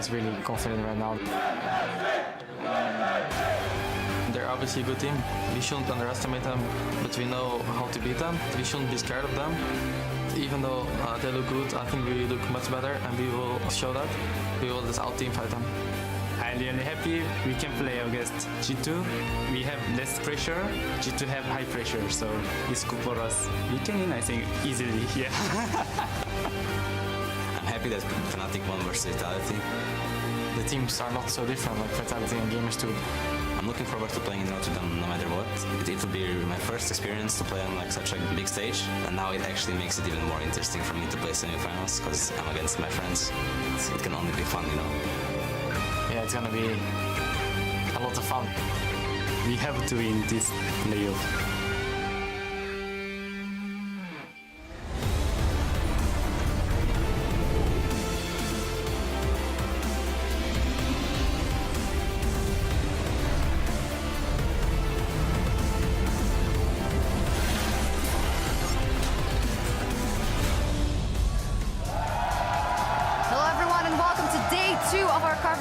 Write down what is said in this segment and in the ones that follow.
is really confident right now. They're obviously a good team. We shouldn't underestimate them, but we know how to beat them. We shouldn't be scared of them. Even though they look good, I think we look much better, and we will show that. We will just out-team fight them. I'm really happy we can play against G2. We have less pressure. G2 have high pressure, so it's good for us. We can win, I think, easily. Yeah. I'm happy that Fnatic won versus Vitality. The teams are not so different, like Vitality and Gamers too. I'm looking forward to playing in Rotterdam no matter what. It will be my first experience to play on like such a big stage, and now it actually makes it even more interesting for me to play semifinals because I'm against my friends. It can only be fun, you know. Yeah, it's gonna be a lot of fun. We have to win this playoff.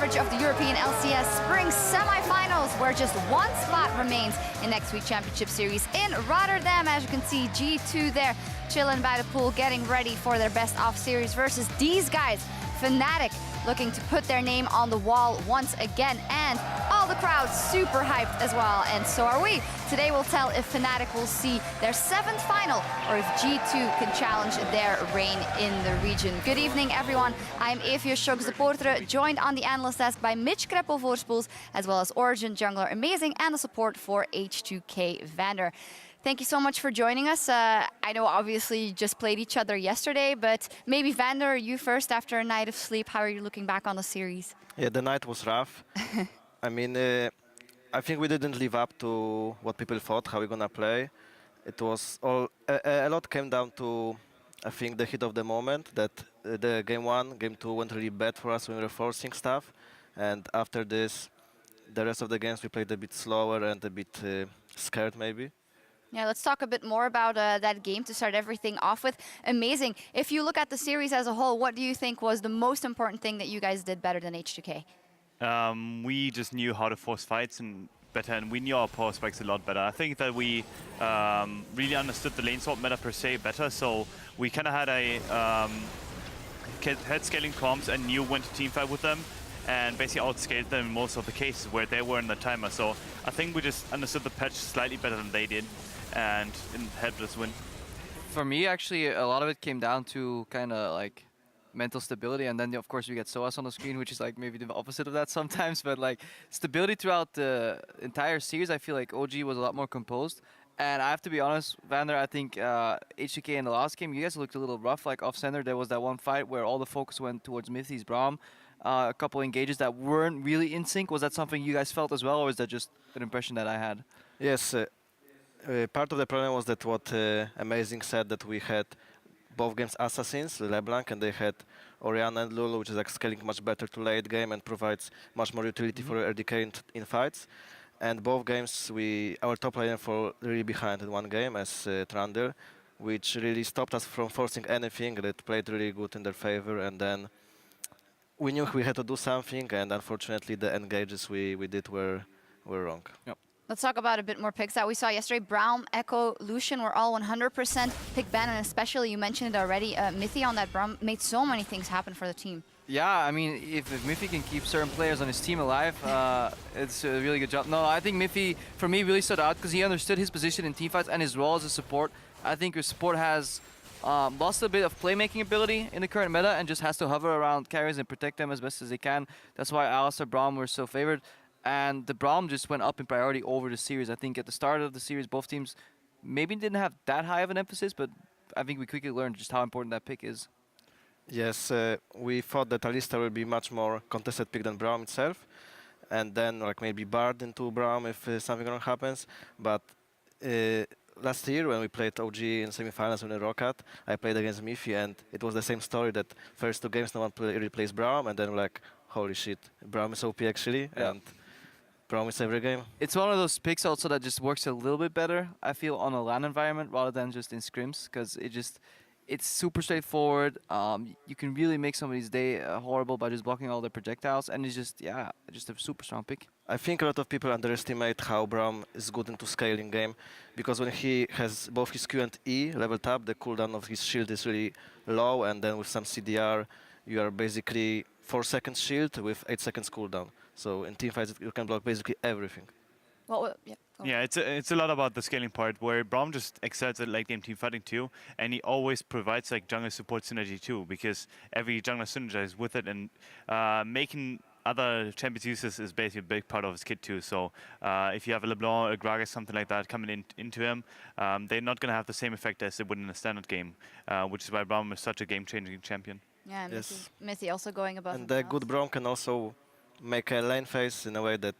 Of the European LCS Spring Semifinals, where just one spot remains in next week's Championship Series in Rotterdam. As you can see, G2 there chilling by the pool, getting ready for their best off series versus these guys, Fnatic, looking to put their name on the wall once again, and all the crowd super hyped as well, and so are we. Today we'll tell if Fnatic will see their 7th final or if G2 can challenge their reign in the region. Good evening, everyone. I'm Evie Schoks-de-Poortre, joined on the analyst desk by Mitch Kreppel-Voorspoels, as well as Origin Jungler Amazing, and the support for H2K Vander. Thank you so much for joining us. I know obviously you just played each other yesterday, but maybe Vander, you first after a night of sleep. How are you looking back on the series? Yeah, the night was rough. I mean, I think we didn't live up to what people thought, how we're gonna play. It was all, a lot came down to, I think, the heat of the moment, that the game 1, game 2 went really bad for us when we were forcing stuff. And after this, the rest of the games we played a bit slower and a bit scared maybe. Yeah, let's talk a bit more about that game to start everything off with. Amazing. If you look at the series as a whole, what do you think was the most important thing that you guys did better than H2K? We just knew how to force fights and better, and we knew our power spikes a lot better. I think that we really understood the lane swap meta per se better, so we kind of had a had scaling comps and knew when to teamfight with them, and basically outscaled them in most of the cases where they were in the timer. So I think we just understood the patch slightly better than they did, and it helped us win. For me, actually, a lot of it came down to kind of like mental stability, and then of course we get SOAS on the screen, which is like maybe the opposite of that sometimes, but like stability throughout the entire series. I feel like OG was a lot more composed, and I have to be honest, Vander, I think H2K in the last game, you guys looked a little rough, like off-center. There was that one fight where all the focus went towards Mithy's Braum, a couple engages that weren't really in sync. Was that something you guys felt as well, or is that just an impression that I had? Yes, part of the problem was that what Amazing said, that we had both games Assassins, LeBlanc, and they had Orianna and Lulu, which is like scaling much better to late game and provides much more utility for RDK in fights. And both games, our top laner fell really behind in one game as Trundle, which really stopped us from forcing anything. That played really good in their favor, and then we knew we had to do something, and unfortunately the engages we did were wrong. Yep. Let's talk about a bit more picks that we saw yesterday. Braum, Echo, Lucian were all 100% pick ban, and especially, you mentioned it already, Mithy on that Braum made so many things happen for the team. Yeah, I mean, if Mithy can keep certain players on his team alive, it's a really good job. No, I think Mithy, for me, really stood out because he understood his position in teamfights and his role as a support. I think his support has lost a bit of playmaking ability in the current meta and just has to hover around carries and protect them as best as they can. That's why Alistar, Braum were so favored. And the Braum just went up in priority over the series. I think at the start of the series, both teams maybe didn't have that high of an emphasis, but I think we quickly learned just how important that pick is. Yes, we thought that Alistar would be much more contested pick than Braum itself, and then like maybe Bard into Braum if something wrong happens. But last year when we played OG in semifinals in Rocket, I played against Mithy, and it was the same story, that first 2 games no one really plays Braum, and then like, holy shit, Braum is OP actually, and Braum is every game. It's one of those picks also that just works a little bit better, I feel, on a LAN environment rather than just in scrims, because It's super straightforward. You can really make somebody's day horrible by just blocking all their projectiles, and it's just just a super strong pick. I think a lot of people underestimate how Braum is good into scaling game, because when he has both his Q and E leveled up, the cooldown of his shield is really low, and then with some CDR, you are basically 4 seconds shield with 8 seconds cooldown. So in teamfights, you can block basically everything. Well, yeah. Yeah, it's a lot about the scaling part, where Braum just excels at late game team fighting too, and he always provides like jungle support synergy too, because every jungler synergizes with it, and making other champions use this is basically a big part of his kit too. So if you have a LeBlanc, a Gragas, something like that coming into him, they're not going to have the same effect as they would in a standard game, which is why Braum is such a game-changing champion. Yeah, Yes. Missy also going above. And the good Braum can also make a lane phase in a way that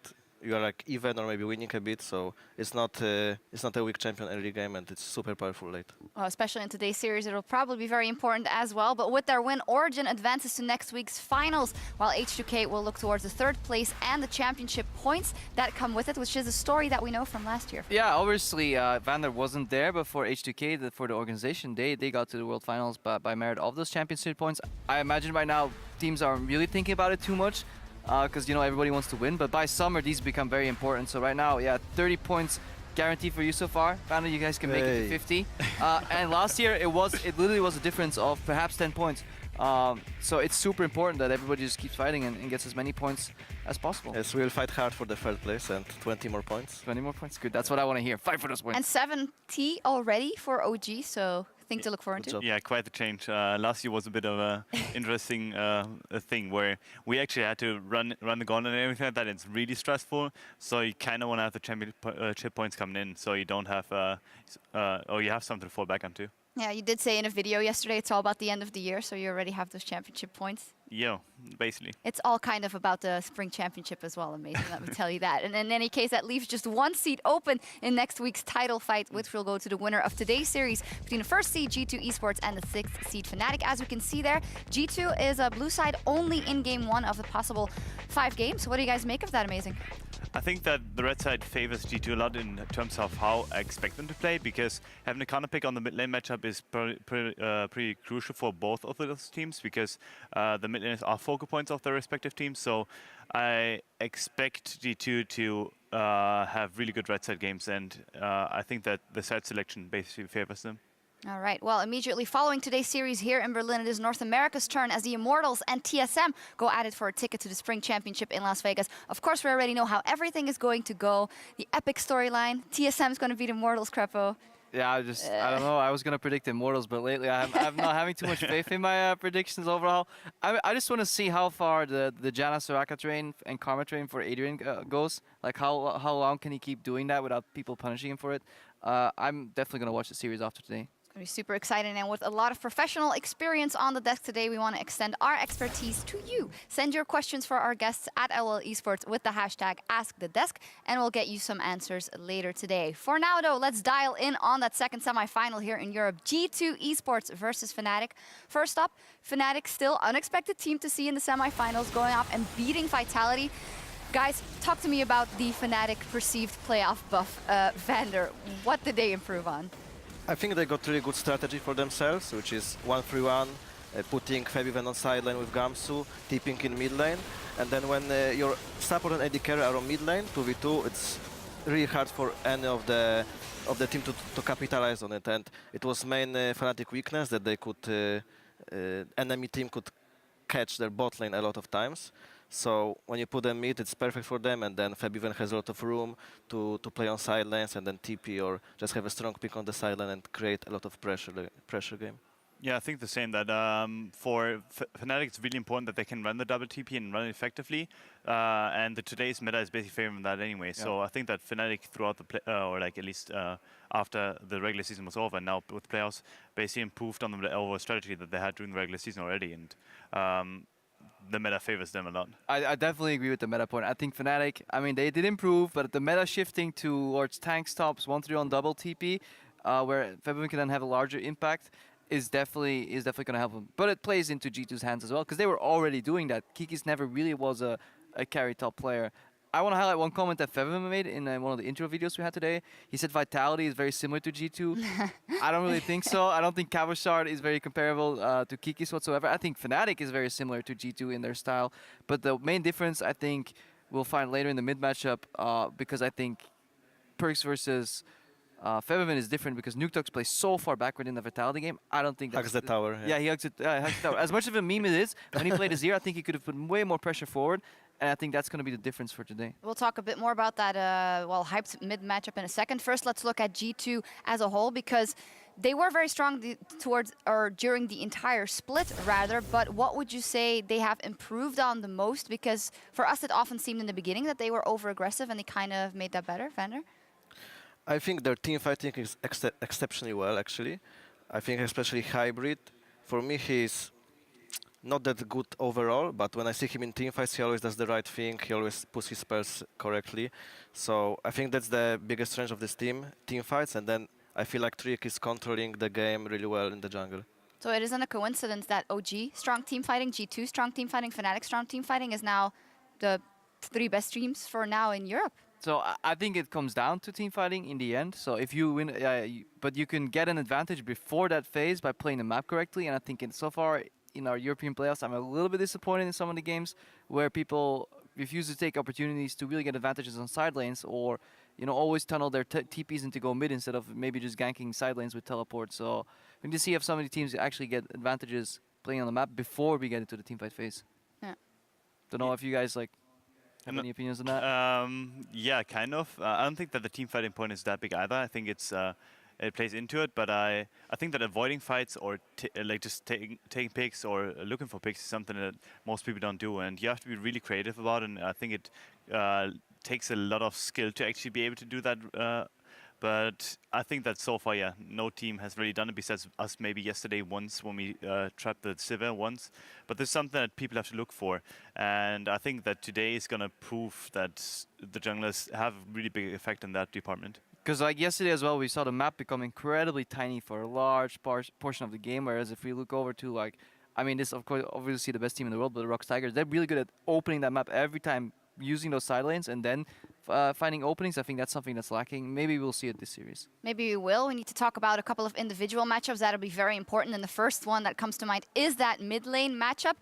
you are like even or maybe winning a bit, so it's not a weak champion early game, and it's super powerful late. Well, especially in today's series, it'll probably be very important as well. But with their win, Origin advances to next week's finals, while H2K will look towards the 3rd place and the championship points that come with it, which is a story that we know from last year. Yeah, obviously Vander wasn't there, but for H2K, for the organization, they got to the World Finals by merit of those championship points. I imagine right now teams aren't really thinking about it too much, because everybody wants to win, but by summer these become very important. So right now, 30 points guaranteed for you so far. Vander, you guys can make it to 50. And last year it literally was a difference of perhaps 10 points. So it's super important that everybody just keeps fighting and gets as many points as possible. Yes, we'll fight hard for the 3rd place and 20 more points. 20 more points, good. That's what I want to hear. Fight for those points. And 70 already for OG, so thing to look forward Good to. job. Yeah, quite the change. Last year was a bit of a interesting thing where we actually had to run the gauntlet and everything like that. It's really stressful, so you kind of want to have the championship points coming in, so you don't have or you have something to fall back onto. Yeah, you did say in a video yesterday it's all about the end of the year, so you already have those championship points. Yeah, basically. It's all kind of about the spring championship as well, amazing, let me tell you that. And in any case, that leaves just one seat open in next week's title fight, which will go to the winner of today's series between the 1st seed G2 Esports and the 6th seed Fnatic. As we can see there, G2 is a blue side only in game 1 of the possible 5 games. What do you guys make of that, amazing? I think that the red side favors G2 a lot in terms of how I expect them to play, because having a counter pick on the mid lane matchup is pretty crucial for both of those teams, because the mid laners are focal points of their respective teams. So I expect G2 to have really good red side games, and I think that the side selection basically favors them. All right, well, immediately following today's series here in Berlin, it is North America's turn as the Immortals and TSM go at it for a ticket to the Spring Championship in Las Vegas. Of course, we already know how everything is going to go. The epic storyline, TSM is going to beat Immortals, Crepo. Yeah, I don't know. I was going to predict Immortals, but lately I'm not having too much faith in my predictions overall. I just want to see how far the Janna Soraka train and Karma train for Adrian goes. Like, how long can he keep doing that without people punishing him for it? I'm definitely going to watch the series after today. It's going to be super exciting, and with a lot of professional experience on the desk today, we want to extend our expertise to you. Send your questions for our guests at LL Esports with the hashtag AskTheDesk, and we'll get you some answers later today. For now, though, let's dial in on that 2nd semifinal here in Europe. G2 Esports versus Fnatic. First up, Fnatic, still unexpected team to see in the semifinals, going off and beating Vitality. Guys, talk to me about the Fnatic perceived playoff buff. Vander, what did they improve on? I think they got really good strategy for themselves, which is 1-3-1, putting Febiven on sideline with Gamsu, tipping in mid lane, and then when your support and AD carry are on mid lane, 2v2, it's really hard for any of the team to capitalize on it. And it was main Fnatic weakness that they could, enemy team could catch their bot lane a lot of times. So when you put them mid, it's perfect for them, and then Feb even has a lot of room to play on side lanes and then TP or just have a strong pick on the sideline and create a lot of pressure game. Yeah, I think the same, that for Fnatic it's really important that they can run the double TP and run it effectively, and today's meta is basically favoring that anyway. Yeah. So I think that Fnatic throughout the or like at least after the regular season was over, and now with playoffs, basically improved on the overall strategy that they had during the regular season already, and the meta favors them a lot. I definitely agree with the meta point. I think Fnatic, I mean, they did improve, but the meta shifting towards tank stops, 1-3 on double TP, where Febiven can then have a larger impact, is definitely going to help them. But it plays into G2's hands as well, because they were already doing that. Kikis never really was a carry top player. I want to highlight one comment that Feven made in one of the intro videos we had today. He said Vitality is very similar to G2. I don't really think so. I don't think Kavashard is very comparable to Kikis whatsoever. I think Fnatic is very similar to G2 in their style. But the main difference, I think, we'll find later in the mid matchup because I think Perks versus Feven is different because Nuketox plays so far backward in the Vitality game. I don't think that's... Hugs the tower. Yeah, he hugs the tower. As much of a meme it is, when he played Azir, I think he could have put way more pressure forward. And I think that's going to be the difference for today. We'll talk a bit more about that, hyped mid matchup in a second. First, let's look at G2 as a whole because they were very strong during the entire split, rather. But what would you say they have improved on the most? Because for us, it often seemed in the beginning that they were over-aggressive and they kind of made that better. Vander? I think their team fighting is exceptionally well, actually. I think especially Hybrid. For me, he's not that good overall, but when I see him in team fights, he always does the right thing. He always puts his spells correctly. So I think that's the biggest strength of this team fights. And then I feel like Trick is controlling the game really well in the jungle. So it isn't a coincidence that OG strong team fighting, G2 strong team fighting, Fnatic strong team fighting is now the 3 best teams for now in Europe. So I think it comes down to team fighting in the end. So if you win, but you can get an advantage before that phase by playing the map correctly. And I think so far in our European playoffs, I'm a little bit disappointed in some of the games where people refuse to take opportunities to really get advantages on side lanes or, always tunnel their TPs into go mid instead of maybe just ganking side lanes with teleport. So we need to see if some of the teams actually get advantages playing on the map before we get into the teamfight phase. Yeah. Don't know if you guys have any opinions on that? Yeah, kind of. I don't think that the team fighting point is that big either. I think it's it plays into it, but I think that avoiding fights or just taking picks or looking for picks is something that most people don't do, and you have to be really creative about it. And I think it takes a lot of skill to actually be able to do that. But I think that so far, no team has really done it besides us maybe yesterday once when we trapped the Sivir once. But there's something that people have to look for. And I think that today is going to prove that the junglers have a really big effect in that department. Because like yesterday as well, we saw the map become incredibly tiny for a large portion of the game. Whereas if we look over to this of course obviously the best team in the world, but the Rocks Tigers, they're really good at opening that map every time using those side lanes and then finding openings. I think that's something that's lacking. Maybe we'll see it this series. Maybe we will. We need to talk about a couple of individual matchups that'll be very important. And the first one that comes to mind is that mid lane matchup,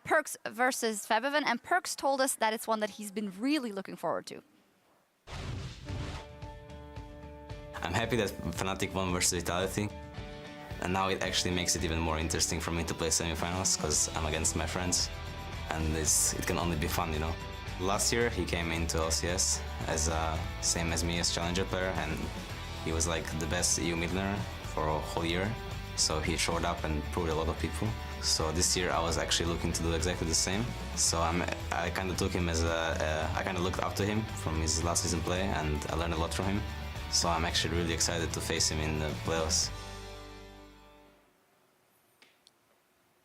Perks versus Feven. And Perks told us that it's one that he's been really looking forward to. I'm happy that Fnatic won versus Vitality, and now it actually makes it even more interesting for me to play semifinals because I'm against my friends, and it can only be fun, Last year he came into LCS as same as me as challenger player, and he was like the best EU mid laner for a whole year. So he showed up and proved a lot of people. So this year I was actually looking to do exactly the same. So I kind of took him as I kind of looked up to him from his last season play, and I learned a lot from him. So I'm actually really excited to face him in the playoffs.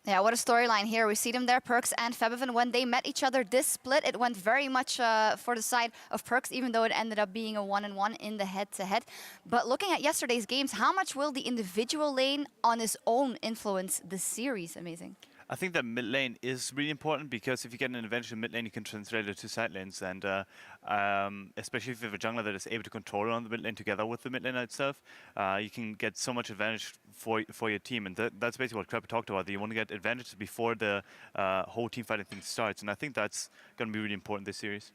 Yeah, what a storyline here. We see them there, Perks and Feven. When they met each other this split, it went very much for the side of Perks, even though it ended up being a 1-1 in the head-to-head. But looking at yesterday's games, how much will the individual lane on its own influence the series? Amazing. I think that mid lane is really important because if you get an advantage in mid lane, you can translate it to side lanes, and especially if you have a jungler that is able to control on the mid lane together with the mid laner itself, you can get so much advantage for your team, and that's basically what Crapper talked about. You want to get advantage before the whole team fighting thing starts, and I think that's going to be really important this series.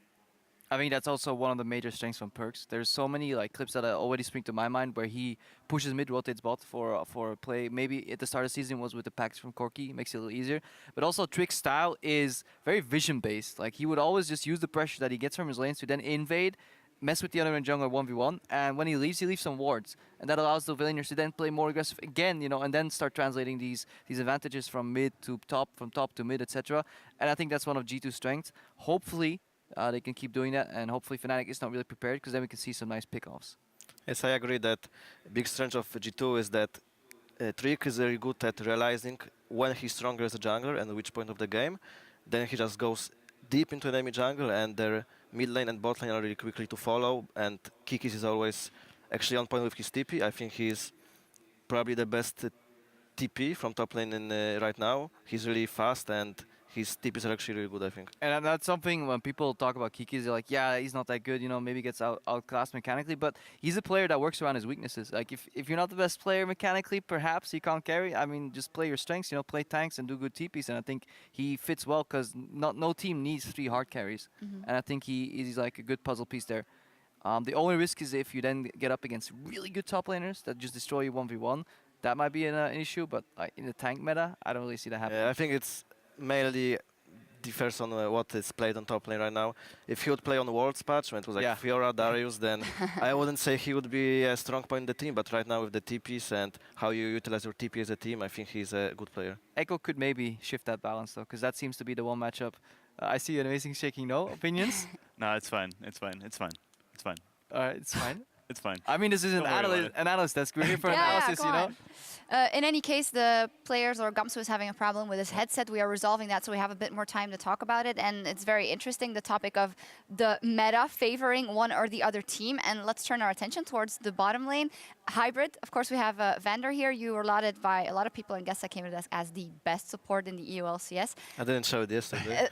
I mean, that's also one of the major strengths from Perks. There's so many clips that already spring to my mind where he pushes mid, rotates bot for a play. Maybe at the start of the season was with the packs from Corki, makes it a little easier. But also Trick's style is very vision-based. Like he would always just use the pressure that he gets from his lanes to then invade, mess with the other jungler 1v1, and when he leaves some wards. And that allows the villagers to then play more aggressive again, and then start translating these advantages from mid to top, from top to mid, etc. And I think that's one of G2's strengths. Hopefully, they can keep doing that, and hopefully Fnatic is not really prepared, because then we can see some nice pickoffs. Yes, I agree that big strength of G2 is that Trick is very good at realizing when he's stronger as a jungler and which point of the game. Then he just goes deep into enemy jungle, and their mid lane and bot lane are really quickly to follow, and Kikis is always actually on point with his TP. I think he's probably the best TP from top lane right now. He's really fast, and his TPs are actually really good, I think. And that's something when people talk about Kikis, they're like, yeah, he's not that good, you know, maybe gets outclassed mechanically, but he's a player that works around his weaknesses. Like, if you're not the best player mechanically, perhaps he can't carry. I mean, just play your strengths, you know, play tanks and do good TPs, and I think he fits well because no team needs 3 hard carries. And I think he's like a good puzzle piece there. The only risk is if you then get up against really good top laners that just destroy you 1v1. That might be an issue, but in the tank meta, I don't really see that happening. Yeah, I think it's mainly differs on what is played on top lane right now. If he would play on Worlds patch, when it was like Fiora, Darius, then I wouldn't say he would be a strong point in the team, but right now with the TPs and how you utilize your TP as a team, I think he's a good player. Echo could maybe shift that balance though, because that seems to be the one matchup. I see an amazing shaking no. Opinions? No, it's fine. It's fine. It's fine. It's fine. Alright, it's fine. It's fine. I mean, this is an Don't worry about analyst desk. We're here for Yeah, analysis, come you know? on. In any case, the players or Gamsu is having a problem with his headset. We are resolving that, so we have a bit more time to talk about it. And it's very interesting, the topic of the meta favoring one or the other team. And let's turn our attention towards the bottom lane. Hybrid, of course, we have Vander here. You were lauded by a lot of people and guests that came to us as the best support in the EULCS. I didn't show it yesterday.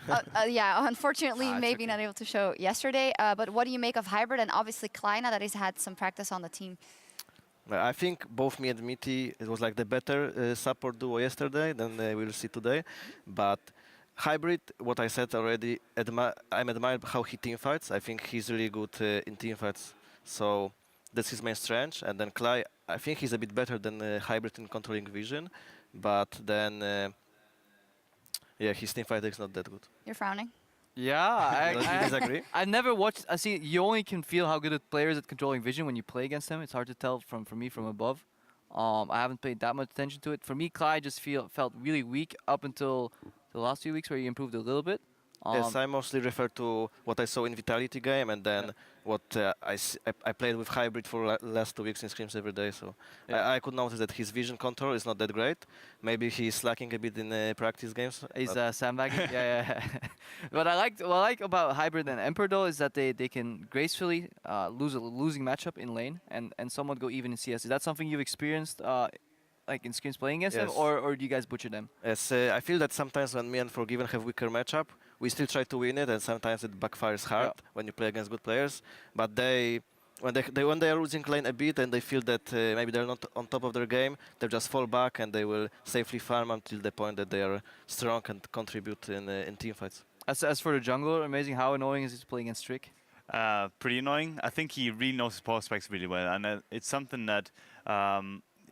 Yeah, unfortunately, maybe okay. not able to show yesterday. But what do you make of Hybrid and obviously Kleina that has had some practice on the team? Well, I think both me and Mitty, it was like the better support duo yesterday than we'll see today. But Hybrid, what I said already, I'm admired how he team fights. I think he's really good in team fights. So that's his main strength. And then Klai, I think he's a bit better than Hybrid in controlling vision. But then, yeah, his team fighting is not that good. You're frowning. Yeah, Don't you disagree? I never watched. I see. You only can feel how good a player is at controlling vision when you play against them. It's hard to tell from me from above. I haven't paid that much attention to it. For me, Clyde just felt really weak up until the last few weeks where he improved a little bit. Yes, I mostly refer to what I saw in Vitality game and then what I played with Hybrid for last 2 weeks in scrims every day. So I could notice that his vision control is not that great. Maybe he's lacking a bit in practice games. He's sandbagging. yeah. What I like about Hybrid and Emperor though is that they can gracefully lose a losing matchup in lane and somewhat go even in CS. Is that something you've experienced? Like in scrims playing against them, or do you guys butcher them? Yes, I feel that sometimes when me and Forgiven have weaker matchup, we still try to win it, and sometimes it backfires hard when you play against good players. But when they are losing lane a bit and they feel that maybe they're not on top of their game, they just fall back and they will safely farm until the point that they are strong and contribute in team fights. As for the jungler, amazing. How annoying is it to play against Trick? Pretty annoying. I think he really knows his prospects really well, and it's something that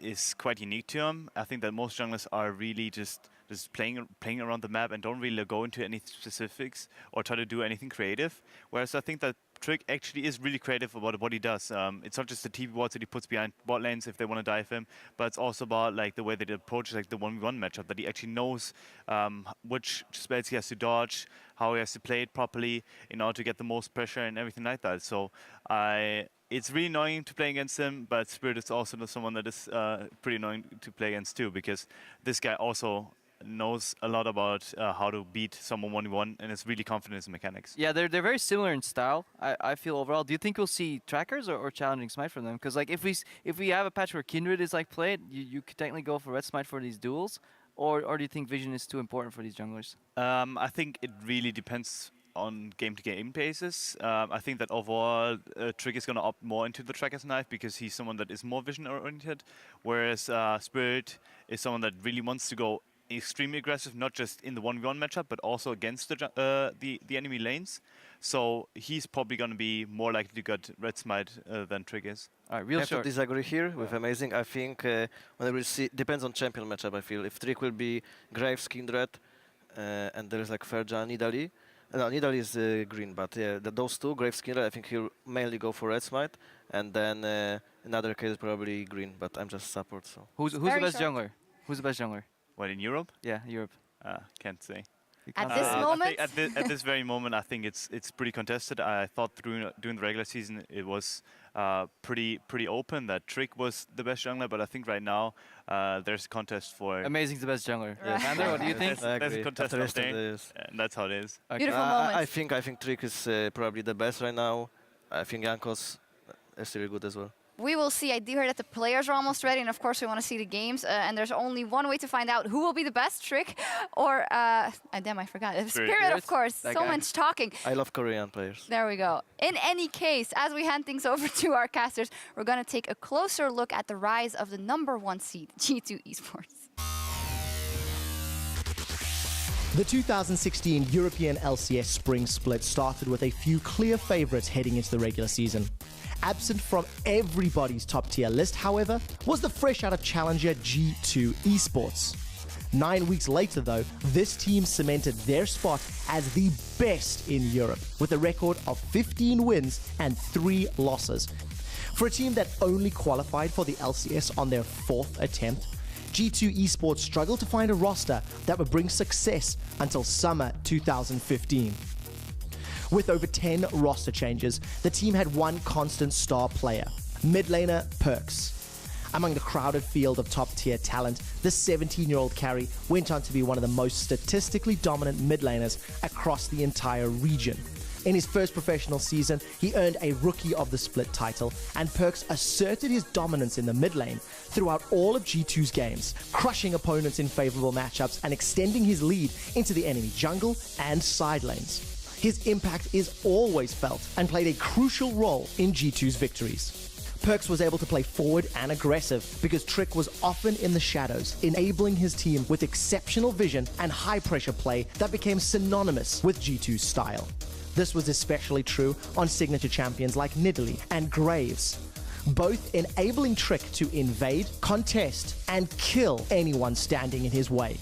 is quite unique to him. I think that most junglers are really just playing around the map and don't really go into any specifics or try to do anything creative. Whereas I think that Trick actually is really creative about what he does. It's not just the TP wards that he puts behind bot lanes if they want to dive him, but it's also about like the way that he approaches like the 1v1 matchup, that he actually knows which spells he has to dodge, how he has to play it properly in order to get the most pressure and everything like that. So it's really annoying to play against him, but Spirit is also someone that is pretty annoying to play against too, because this guy also knows a lot about how to beat someone 1v1 and is really confident in his mechanics. Yeah, they're very similar in style, I feel overall. Do you think we'll see trackers or challenging smite from them? Because like if we have a patch where Kindred is like played, you could technically go for red smite for these duels, or do you think vision is too important for these junglers? I think it really depends on game-to-game basis. I think that overall Trick is going to opt more into the Tracker's Knife because he's someone that is more vision-oriented, whereas Spirit is someone that really wants to go extremely aggressive, not just in the 1v1 matchup, but also against the enemy lanes. So he's probably going to be more likely to get red smite than Trick is. All right, real I have to short. disagree here with Amazing. I think when we see, depends on champion matchup. I feel if Trick will be Graves, Kindred, and there is like Ferja, Nidalee. No, Nidalee is green, but yeah, those two, Graves, Kindred, I think he'll mainly go for red smite, and then in other cases probably green. But I'm just support. So Who's the best jungler? Who's the best jungler? What, in Europe? Yeah, Europe. Can't say. At this moment? At this very moment, I think it's pretty contested. I thought during the regular season it was pretty open that Trick was the best jungler, but I think right now there's a contest for... Amazing's the best jungler. Right. Vander, what do you think? There's a contest out there, and that's how it is. Okay. Beautiful moment. I think Trick is probably the best right now. I think Jankos is really good as well. we will see. I do hear that the players are almost ready, and of course we want to see the games. And there's only one way to find out who will be the best, Trick or damn, I forgot. Spirit, of course. That So guy. much talking. I love Korean players. There we go. In any case, as we hand things over to our casters, we're going to take a closer look at the rise of the #1 seed, G2 Esports. The 2016 European LCS Spring Split started with a few clear favorites heading into the regular season. Absent from everybody's top-tier list, however, was the fresh-out-of challenger G2 Esports. 9 weeks later, though, this team cemented their spot as the best in Europe, with a record of 15 wins and 3 losses. For a team that only qualified for the LCS on their 4th attempt, G2 Esports struggled to find a roster that would bring success until summer 2015. With over 10 roster changes, the team had one constant star player, mid laner Perks. Among the crowded field of top-tier talent, the 17-year-old carry went on to be one of the most statistically dominant mid laners across the entire region. In his first professional season, he earned a Rookie of the Split title, and Perks asserted his dominance in the mid lane throughout all of G2's games, crushing opponents in favorable matchups and extending his lead into the enemy jungle and side lanes. His impact is always felt and played a crucial role in G2's victories. Perks was able to play forward and aggressive because Trick was often in the shadows, enabling his team with exceptional vision and high-pressure play that became synonymous with G2's style. This was especially true on signature champions like Nidalee and Graves, both enabling Trick to invade, contest, and kill anyone standing in his way.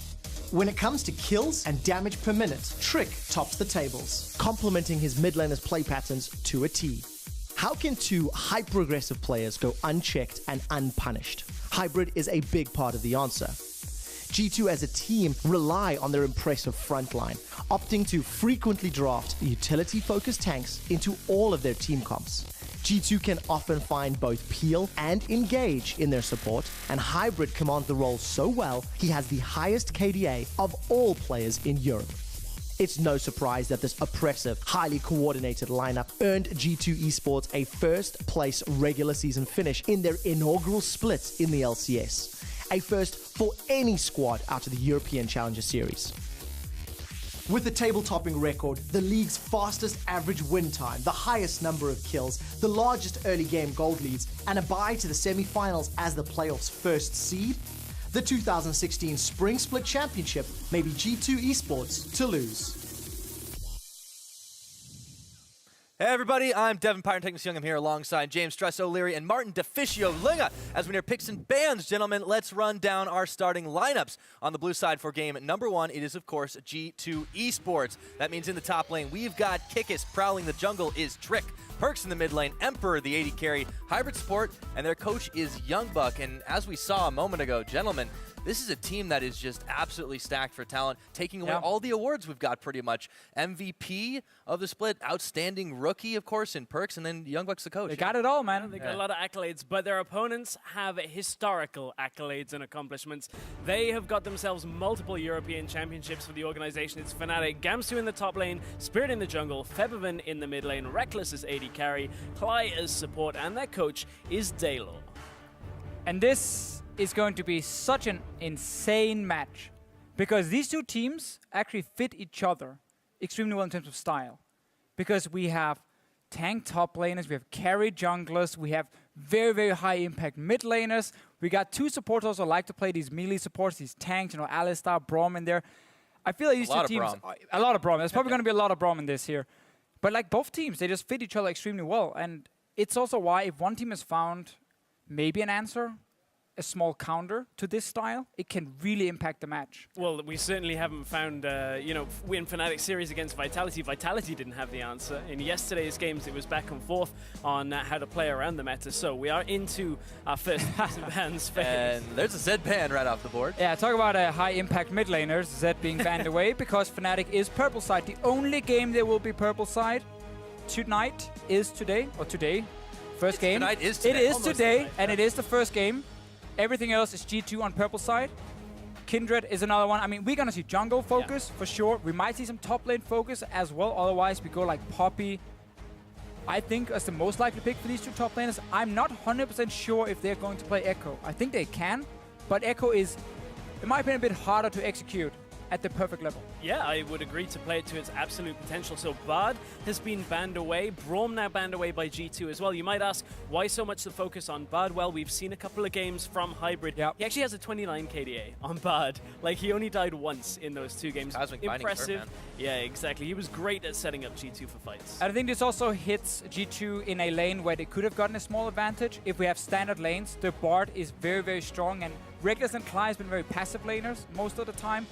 When it comes to kills and damage per minute, Trick tops the tables, complementing his mid laner's play patterns to a T. How can two hyper-aggressive players go unchecked and unpunished? Hybrid is a big part of the answer. G2 as a team rely on their impressive frontline, opting to frequently draft utility-focused tanks into all of their team comps. G2 can often find both peel and engage in their support, and Hybrid commands the role so well, he has the highest KDA of all players in Europe. It's no surprise that this oppressive, highly coordinated lineup earned G2 Esports a first-place regular season finish in their inaugural split in the LCS. A first for any squad out of the European Challenger Series. With the table-topping record, the league's fastest average win time, the highest number of kills, the largest early game gold leads, and a bye to the semi-finals as the playoffs' first seed, the 2016 Spring Split Championship may be G2 Esports to lose. Hey everybody, I'm Devin Pyrotechnics Young. I'm here alongside James Stress O'Leary and Martin DeFicio Linga. As we near picks and bans, gentlemen, let's run down our starting lineups. On the blue side for game #1, it is of course G2 Esports. That means in the top lane, we've got Kikis. Prowling the jungle is Trick. Perks in the mid lane, Emperor the AD carry, Hybrid support, and their coach is Youngbuck. And as we saw a moment ago, gentlemen, this is a team that is just absolutely stacked for talent, taking away all the awards we've got pretty much. MVP of the split, outstanding rookie, of course, in Perks, and then Youngbuck's the coach. They got it all, man. They got a lot of accolades, but their opponents have historical accolades and accomplishments. They have got themselves multiple European championships for the organization. It's Fnatic, Gamsu in the top lane, Spirit in the jungle, Febiven in the mid lane, Reckless as AD carry, Cly as support, and their coach is Dalo. And this is going to be such an insane match because these two teams actually fit each other extremely well in terms of style. Because we have tank top laners, we have carry junglers, we have very, very high impact mid laners. We got two supporters also like to play these melee supports, these tanks, you know, Alistar, Braum in there. I feel like these two teams, a lot of Braum. There's probably going to be a lot of Braum in this here. But like both teams, they just fit each other extremely well. And it's also why if one team has found maybe an answer, a small counter to this style, it can really impact the match. Well, we certainly haven't found, you know, in Fnatic series against Vitality. Vitality didn't have the answer. In yesterday's games, it was back and forth on how to play around the meta. So we are into our first bans phase. And there's a Zed ban right off the board. Yeah, talk about a high-impact mid laners, Zed being banned away because Fnatic is purple side. The only game there will be purple side tonight is today, or today. First game. Tonight is today. It is today, and it is the first game. Everything else is G2 on purple side. Kindred is another one. I mean, we're going to see jungle focus for sure. We might see some top lane focus as well. Otherwise, we go like Poppy, I think, as the most likely pick for these two top laners. I'm not 100% sure if they're going to play Echo. I think they can, but Echo is, in my opinion, a bit harder to execute at the perfect level. Yeah, I would agree to play it to its absolute potential. So Bard has been banned away. Braum now banned away by G2 as well. You might ask, why so much the focus on Bard? Well, we've seen a couple of games from Hybrid. Yep. He actually has a 29 KDA on Bard. Like, he only died once in those two games. Cosmic Binding's hurt, Impressive. man. Yeah, exactly. He was great at setting up G2 for fights. And I think this also hits G2 in a lane where they could have gotten a small advantage. If we have standard lanes, the Bard is very, very strong, and Regulus and Clyde has been very passive laners most of the time.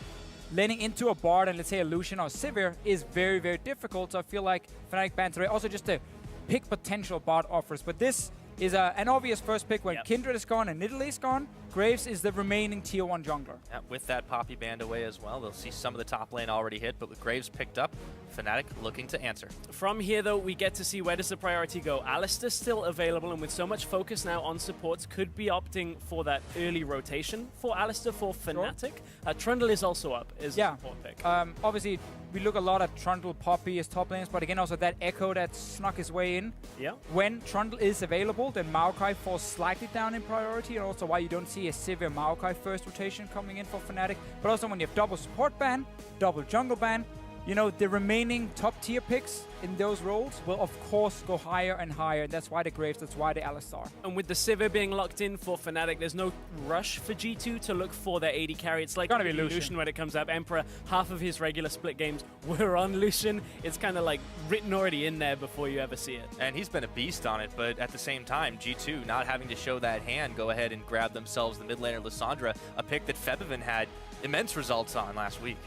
Laning into a Bard and, let's say, a Lucian or Sivir is very, very difficult. So I feel like Fnatic bans away. Also, just the pick potential Bard offers. But this is an obvious first pick when Kindred is gone and Nidalee is gone. Graves is the remaining tier 1 jungler. With that Poppy banned away as well, they'll see some of the top lane already hit, but with Graves picked up, Fnatic looking to answer. From here, though, we get to see where does the priority go. Alistar's still available, and with so much focus now on supports, could be opting for that early rotation for Alistar for Fnatic. Trundle is also up as a support pick. Obviously, we look a lot at Trundle, Poppy as top lanes, but again, also that Echo that snuck his way in. Yeah. When Trundle is available, then Maokai falls slightly down in priority, and also why you don't see a Sivir Maokai first rotation coming in for Fnatic. But also when you have double support ban, double jungle ban, you know, the remaining top tier picks in those roles will of course go higher and higher. That's why the Graves, that's why the Alistar. And with the Sivir being locked in for Fnatic, there's no rush for G2 to look for their AD carry. It's like Lucian when it comes up. Emperor, half of his regular split games were on Lucian. It's kind of like written already in there before you ever see it. And he's been a beast on it, but at the same time, G2 not having to show that hand, go ahead and grab themselves the mid laner Lissandra, a pick that Febiven had immense results on last week.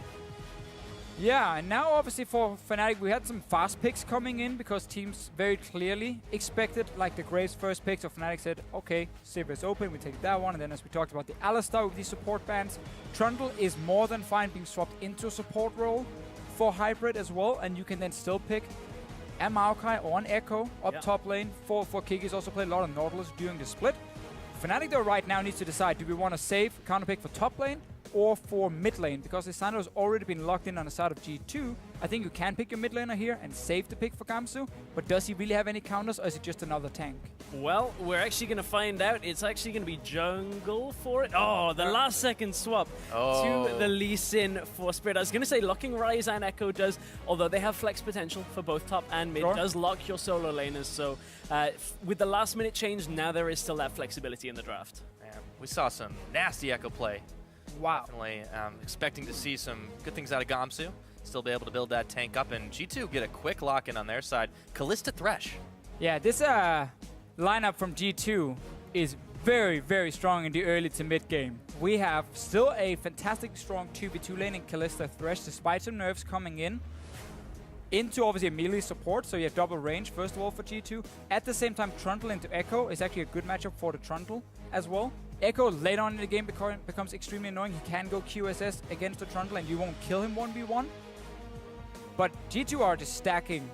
Yeah, and now obviously for Fnatic, we had some fast picks coming in because teams very clearly expected, like the Graves first pick, so Fnatic said, okay, Sivir is open, we take that one, and then as we talked about the Alistar with these support bans, Trundle is more than fine being swapped into a support role for Hybrid as well, and you can then still pick a Maokai or an Echo up top lane for Kigis. Also played a lot of Nautilus during the split. Fnatic though right now needs to decide, do we want to save counter pick for top lane or for mid lane? Because Lissandra has already been locked in on the side of G2. I think you can pick your mid laner here and save the pick for Gamsu, but does he really have any counters, or is it just another tank? Well, we're actually going to find out. It's actually going to be jungle for it. Oh, the last second swap to the Lee Sin for Spirit. I was going to say locking Ryze and Echo does, although they have flex potential for both top and mid, does lock your solo laners. So with the last minute change, now there is still that flexibility in the draft. Man, we saw some nasty Echo play. Wow. Definitely expecting to see some good things out of Gamsu. Still be able to build that tank up, and G2 get a quick lock-in on their side. Kalista Thresh. Yeah, this lineup from G2 is very, very strong in the early to mid game. We have still a fantastic strong 2v2 lane in Kalista Thresh, despite some nerfs coming in. Into obviously a melee support, so you have double range first of all for G2. At the same time, Trundle into Echo is actually a good matchup for the Trundle as well. Echo later on in the game becomes extremely annoying. He can go QSS against the Trundle and you won't kill him 1v1. But G2 are just stacking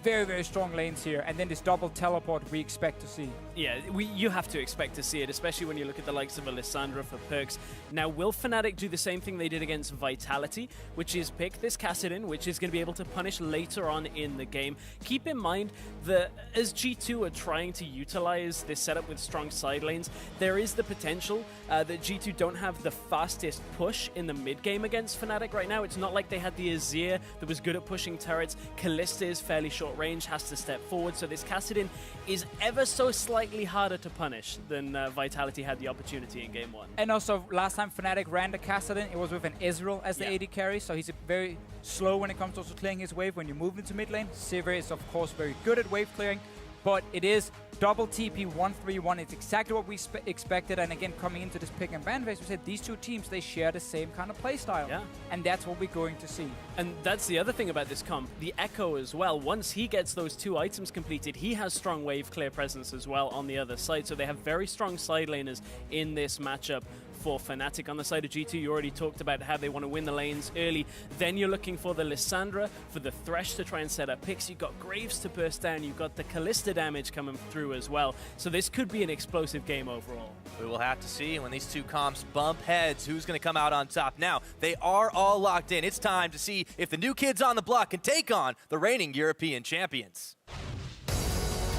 very, very strong lanes here, and then this double teleport we expect to see. Yeah, you have to expect to see it, especially when you look at the likes of Lissandra for perks. Now, will Fnatic do the same thing they did against Vitality, which is pick this Kassadin, which is going to be able to punish later on in the game? Keep in mind that as G2 are trying to utilize this setup with strong side lanes, there is the potential that G2 don't have the fastest push in the mid game against Fnatic right now. It's not like they had the Azir that was good at pushing turrets. Kalista is fairly short range, has to step forward, so this Kassadin is ever so slightly harder to punish than Vitality had the opportunity in game 1. And also, last time Fnatic ran the Kassadin, it was with an Ezreal as the AD carry, so he's very slow when it comes to also clearing his wave when you move into mid lane. Sivir is of course very good at wave clearing, but it is double TP 1-3-1. It's exactly what we expected, and again, coming into this pick and ban phase, we said these two teams, they share the same kind of play style. Yeah. And that's what we're going to see. And that's the other thing about this comp, the Echo as well. Once he gets those 2 items completed, he has strong wave clear presence as well on the other side, so they have very strong side laners in this matchup. For Fnatic on the side of G2, you already talked about how they want to win the lanes early. Then you're looking for the Lissandra, for the Thresh to try and set up picks. You've got Graves to burst down. You've got the Kalista damage coming through as well. So this could be an explosive game overall. We will have to see when these two comps bump heads who's going to come out on top. Now, they are all locked in. It's time to see if the new kids on the block can take on the reigning European champions.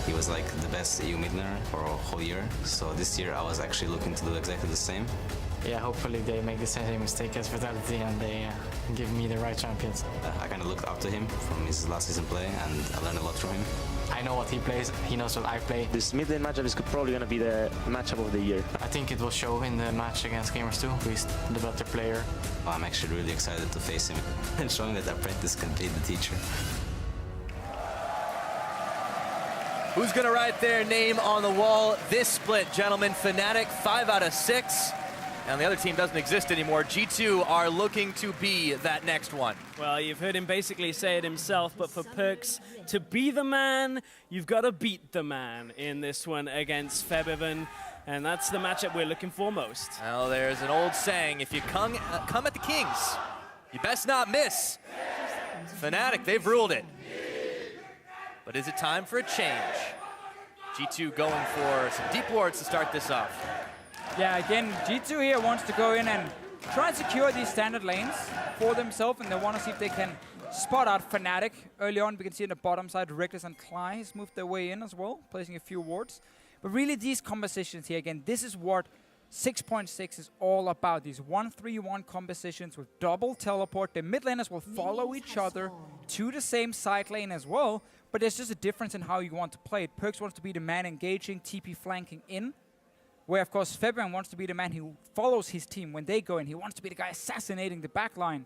He was like the best EU mid laner for a whole year. So this year I was actually looking to do exactly the same. Yeah, hopefully they make the same mistake as Vitality and they give me the right champions. I kind of looked up to him from his last season play, and I learned a lot from him. I know what he plays, he knows what I play. This mid-lane matchup is probably going to be the matchup of the year. I think it will show in the match against Gamers 2, who is the better player. I'm actually really excited to face him and showing that apprentice can beat the teacher. Who's going to write their name on the wall this split, gentlemen? Fnatic, 5 out of 6. And the other team doesn't exist anymore. G2 are looking to be that next one. Well, you've heard him basically say it himself, but for Perkz to be the man, you've got to beat the man in this one against Febiven. And that's the matchup we're looking for most. Well, there's an old saying, if you come at the Kings, you best not miss. Fnatic, they've ruled it. But is it time for a change? G2 going for some deep wards to start this off. Yeah, again, G2 here wants to go in and try and secure these standard lanes for themselves, and they want to see if they can spot out Fnatic. Early on, we can see on the bottom side, Reckless and Cly has moved their way in as well, placing a few wards. But really, these compositions here, again, this is what 6.6 is all about. These 1-3-1 compositions with double teleport. The mid laners will follow each other to the same side lane as well, but there's just a difference in how you want to play it. Perkz wants to be the man engaging, TP flanking in, where, of course, Febiven wants to be the man who follows his team when they go in. He wants to be the guy assassinating the backline.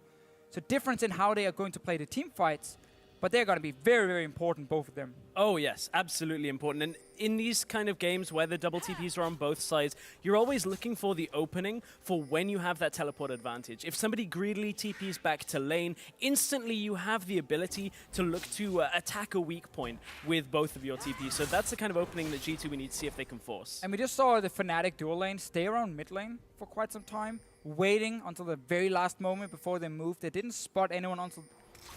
So difference in how they are going to play the team fights, but they're going to be very, very important, both of them. Oh, yes, absolutely important. And in these kind of games where the double TPs are on both sides, you're always looking for the opening for when you have that teleport advantage. If somebody greedily TPs back to lane, instantly you have the ability to look to attack a weak point with both of your TPs. So that's the kind of opening that G2 we need to see if they can force. And we just saw the Fnatic dual lane stay around mid lane for quite some time, waiting until the very last moment before they moved. They didn't spot anyone until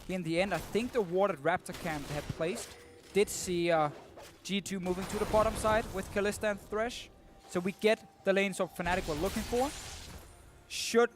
in the end. I think the ward at Raptor camp they had placed did see G2 moving to the bottom side with Kalista and Thresh. So we get the lanes of Fnatic we're looking for. Should,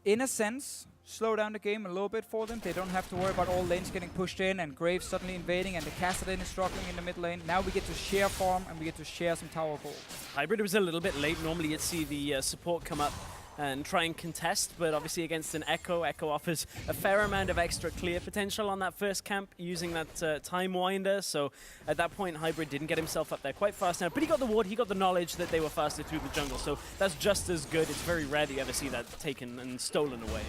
in a sense, slow down the game a little bit for them. They don't have to worry about all lanes getting pushed in and Graves suddenly invading and the Caster lane is struggling in the mid lane. Now we get to share farm and we get to share some tower gold. Hybrid was a little bit late. Normally you'd see the support come up and try and contest, but obviously against an Echo offers a fair amount of extra clear potential on that first camp using that time winder. So at that point, Hybrid didn't get himself up there quite fast enough, but he got the ward, he got the knowledge that they were faster through the jungle. So that's just as good. It's very rare that you ever see that taken and stolen away.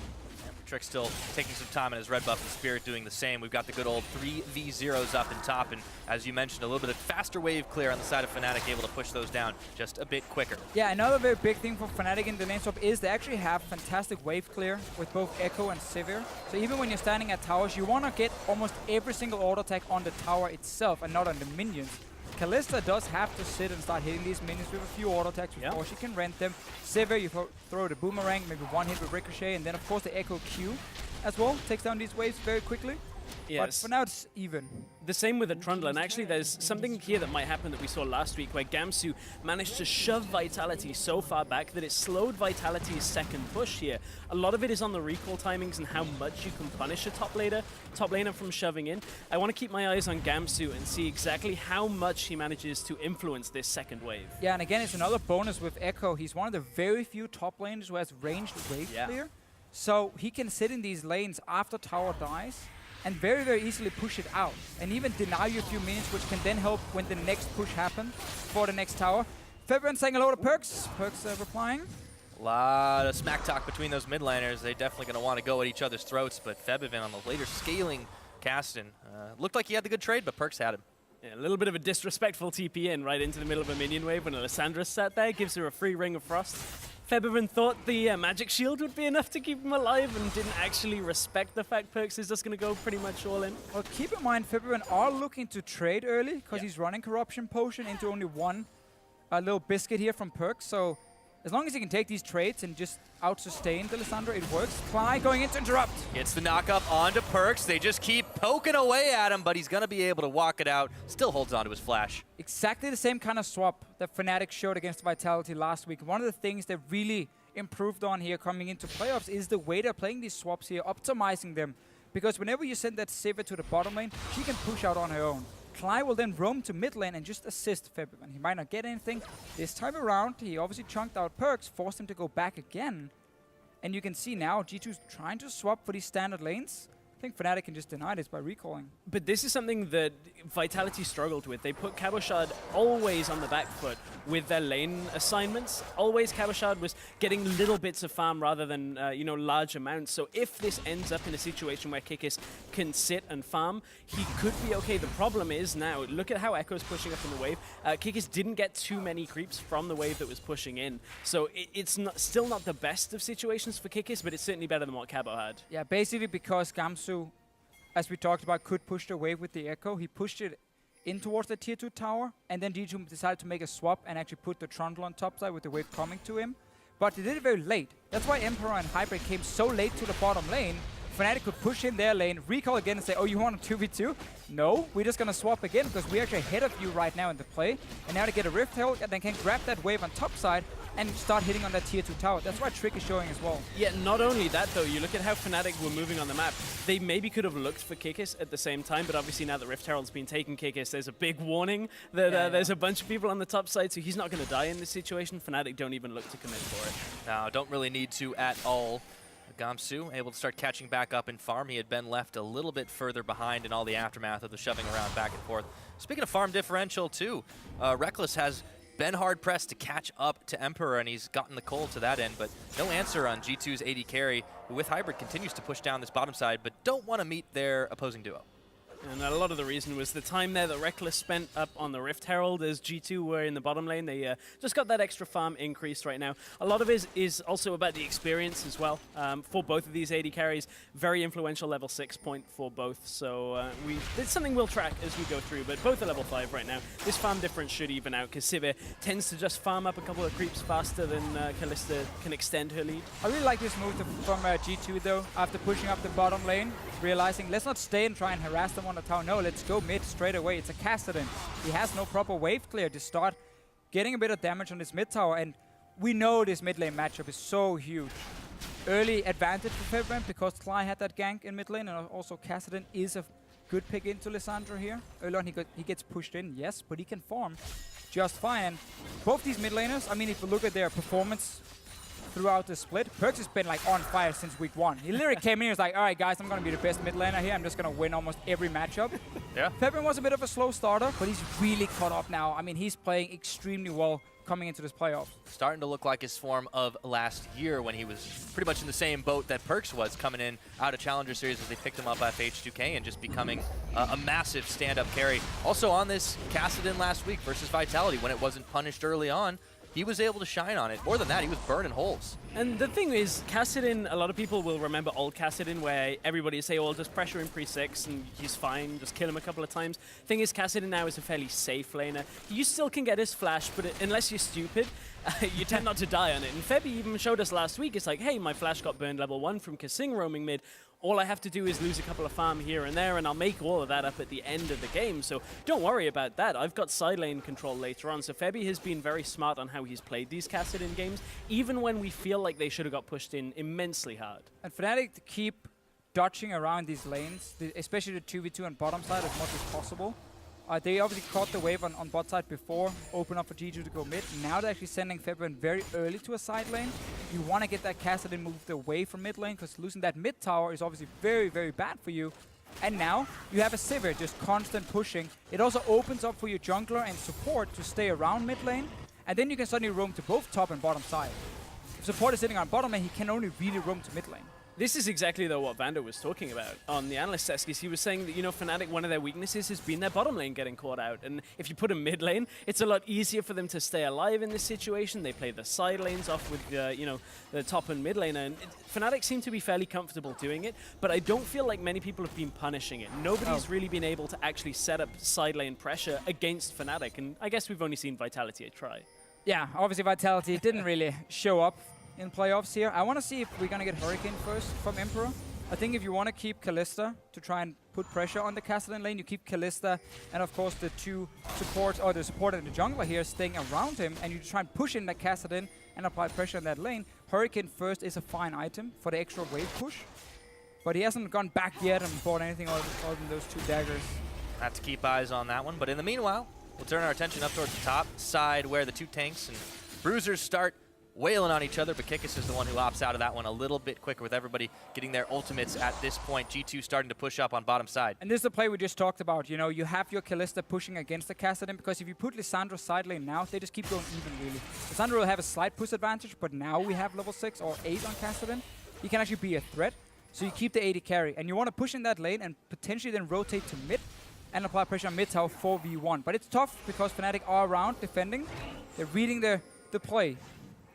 Trick still taking some time in his red buff and Spirit doing the same. We've got the good old 3v0s up in top, and as you mentioned, a little bit of faster wave clear on the side of Fnatic, able to push those down just a bit quicker. Yeah, another very big thing for Fnatic in the lane swap is they actually have fantastic wave clear with both Echo and Sivir. So even when you're standing at towers, you want to get almost every single auto attack on the tower itself and not on the minions. Kalista does have to sit and start hitting these minions with a few auto attacks before she can rent them. Sivir, you throw the boomerang, maybe one hit with Ricochet, and then of course the Echo Q as well takes down these waves very quickly. Yes. But for now it's even. The same with the Trundle, and actually there's something here that might happen that we saw last week where Gamsu managed to shove Vitality so far back that it slowed Vitality's second push here. A lot of it is on the recall timings and how much you can punish a top laner from shoving in. I want to keep my eyes on Gamsu and see exactly how much he manages to influence this second wave. Yeah, and again, it's another bonus with Echo. He's one of the very few top laners who has ranged wave clear. So he can sit in these lanes after tower dies and very, very easily push it out and even deny you a few minutes, which can then help when the next push happens for the next tower. Febiven saying hello to Perkz. Perkz replying. A lot of smack talk between those mid laners. They're definitely going to want to go at each other's throats, but Febiven on the later scaling Caston looked like he had the good trade, but Perkz had him. Yeah, a little bit of a disrespectful TP in right into the middle of a minion wave when Alessandra sat there, gives her a free Ring of Frost. Febiven thought the magic shield would be enough to keep him alive and didn't actually respect the fact Perkz is just going to go pretty much all in. Well, keep in mind, Febiven are looking to trade early because he's running Corruption Potion into only one little biscuit here from Perkz. So as long as he can take these trades and just out-sustain Alessandra, it works. Cly going in to interrupt. Gets the knock-up onto Perkz. They just keep poking away at him, but he's going to be able to walk it out. Still holds onto his flash. Exactly the same kind of swap that Fnatic showed against Vitality last week. One of the things they really improved on here coming into playoffs is the way they're playing these swaps here, optimizing them. Because whenever you send that Sivir to the bottom lane, she can push out on her own. Clyde will then roam to mid lane and just assist February. He might not get anything. This time around, he obviously chunked out Perks, forced him to go back again. And you can see now G2's trying to swap for these standard lanes. I think Fnatic can just deny this by recalling. But this is something that Vitality struggled with. They put Cabochard always on the back foot with their lane assignments. Always Cabochard was getting little bits of farm rather than large amounts. So if this ends up in a situation where Kikis can sit and farm, he could be okay. The problem is now, look at how Echo's pushing up in the wave. Kikis didn't get too many creeps from the wave that was pushing in. So it's still not the best of situations for Kikis, but it's certainly better than what Cabo had. Yeah, basically because Gamsu, as we talked about, could push the wave with the Echo. He pushed it in towards the tier 2 tower, and then G2 decided to make a swap and actually put the Trundle on top side with the wave coming to him. But they did it very late. That's why Emperor and Hybrid came so late to the bottom lane. Fnatic could push in their lane, recall again and say, oh, you want a 2v2? No, we're just going to swap again because we're actually ahead of you right now in the play. And now to get a Rift Herald and then can grab that wave on top side and start hitting on that tier 2 tower. That's what Trick is showing as well. Yeah, not only that though, you look at how Fnatic were moving on the map. They maybe could have looked for Kikis at the same time, but obviously now that Rift Herald's been taking Kikis, there's a big warning that there's a bunch of people on the top side, so he's not going to die in this situation. Fnatic don't even look to commit for it. No, don't really need to at all. Gamsu able to start catching back up in farm. He had been left a little bit further behind in all the aftermath of the shoving around back and forth. Speaking of farm differential too, Reckless has been hard pressed to catch up to Emperor, and he's gotten the cold to that end, but no answer on G2's AD carry, who with Hybrid continues to push down this bottom side, but don't want to meet their opposing duo. And a lot of the reason was the time there that Reckless spent up on the Rift Herald as G2 were in the bottom lane. They just got that extra farm increased right now. A lot of it is also about the experience as well for both of these AD carries. Very influential level 6 point for both. So it's something we'll track as we go through, but both are level 5 right now. This farm difference should even out because Sivir tends to just farm up a couple of creeps faster than Kalista can extend her lead. I really like this move from G2 though, after pushing up the bottom lane, realizing let's not stay and try and harass them on the tower. No, let's go mid straight away. It's a Kassadin. He has no proper wave clear to start getting a bit of damage on this mid tower, and we know this mid lane matchup is so huge. Early advantage for February because Clyde had that gank in mid lane, and also Kassadin is a good pick into Lissandra here. Early on he gets pushed in, yes, but he can farm just fine. Both these mid laners, I mean, if you look at their performance throughout the split, Perks has been like on fire since week 1. He literally came in, he was like, all right guys, I'm gonna be the best mid laner here. I'm just gonna win almost every matchup. Yeah. February was a bit of a slow starter, but he's really caught up now. I mean, he's playing extremely well coming into this playoff. Starting to look like his form of last year when he was pretty much in the same boat that Perks was coming in out of Challenger Series as they picked him up at H2K and just becoming a massive stand-up carry. Also on this Kassadin last week versus Vitality when it wasn't punished early on, he was able to shine on it. More than that, he was burning holes. And the thing is, Kassadin, a lot of people will remember old Kassadin where everybody say, oh, just pressure him pre-6 and he's fine, just kill him a couple of times. Thing is, Kassadin now is a fairly safe laner. You still can get his flash, but unless you're stupid, you tend not to die on it. And Febby even showed us last week, it's like, hey, my flash got burned level 1 from Kasing roaming mid. All I have to do is lose a couple of farm here and there, and I'll make all of that up at the end of the game. So don't worry about that. I've got side lane control later on. So Febby has been very smart on how he's played these Kassadin games, even when we feel like they should have got pushed in immensely hard. And Fnatic to keep dodging around these lanes, especially the 2v2 on bottom side as much as possible. They obviously caught the wave on bot side before, open up for G2 to go mid. Now they're actually sending February very early to a side lane. You want to get that Kassadin moved away from mid lane because losing that mid tower is obviously very, very bad for you. And now you have a Sivir just constant pushing. It also opens up for your jungler and support to stay around mid lane. And then you can suddenly roam to both top and bottom side. If support is sitting on bottom lane, he can only really roam to mid lane. This is exactly, though, what Vander was talking about on the analyst desk. He was saying that, Fnatic, one of their weaknesses has been their bottom lane getting caught out. And if you put them mid lane, it's a lot easier for them to stay alive in this situation. They play the side lanes off with, the top and mid laner. And Fnatic seem to be fairly comfortable doing it, but I don't feel like many people have been punishing it. Nobody's really been able to actually set up side lane pressure against Fnatic. And I guess we've only seen Vitality try. Yeah, obviously Vitality didn't really show up in playoffs here. I want to see if we're going to get Hurricane first from Emperor. I think if you want to keep Kalista to try and put pressure on the Kassadin lane, you keep Kalista and of course the two supports, or the support and the jungler here staying around him, and you try and push in that Kassadin and apply pressure on that lane. Hurricane first is a fine item for the extra wave push, but he hasn't gone back yet and bought anything other than those 2 daggers. Have to keep eyes on that one. But in the meanwhile, we'll turn our attention up towards the top side where the two tanks and bruisers start wailing on each other, but Kikis is the one who opts out of that one a little bit quicker with everybody getting their ultimates at this point. G2 starting to push up on bottom side. And this is the play we just talked about. You know, you have your Kalista pushing against the Kassadin, because if you put Lissandro side lane now, they just keep going even, really. Lissandro will have a slight push advantage, but now we have level 6 or 8 on Kassadin. He can actually be a threat, so you keep the AD carry. And you want to push in that lane and potentially then rotate to mid and apply pressure on mid tower 4v1. But it's tough because Fnatic are around defending. They're reading the play.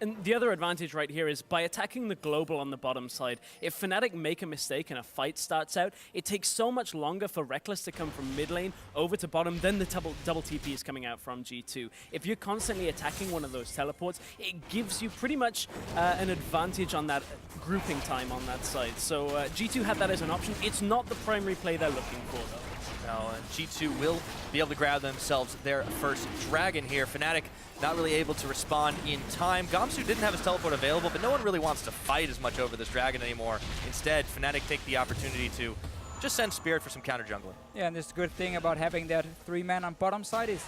And the other advantage right here is by attacking the global on the bottom side, if Fnatic make a mistake and a fight starts out, it takes so much longer for Reckless to come from mid lane over to bottom than the double TP is coming out from G2. If you're constantly attacking one of those teleports, it gives you pretty much an advantage on that grouping time on that side. So G2 had that as an option. It's not the primary play they're looking for, though. No, and G2 will be able to grab themselves their first dragon here. Fnatic not really able to respond in time. Gamsu didn't have his teleport available, but no one really wants to fight as much over this dragon anymore. Instead, Fnatic take the opportunity to just send Spirit for some counter jungling. Yeah, and this good thing about having that 3-man on bottom side is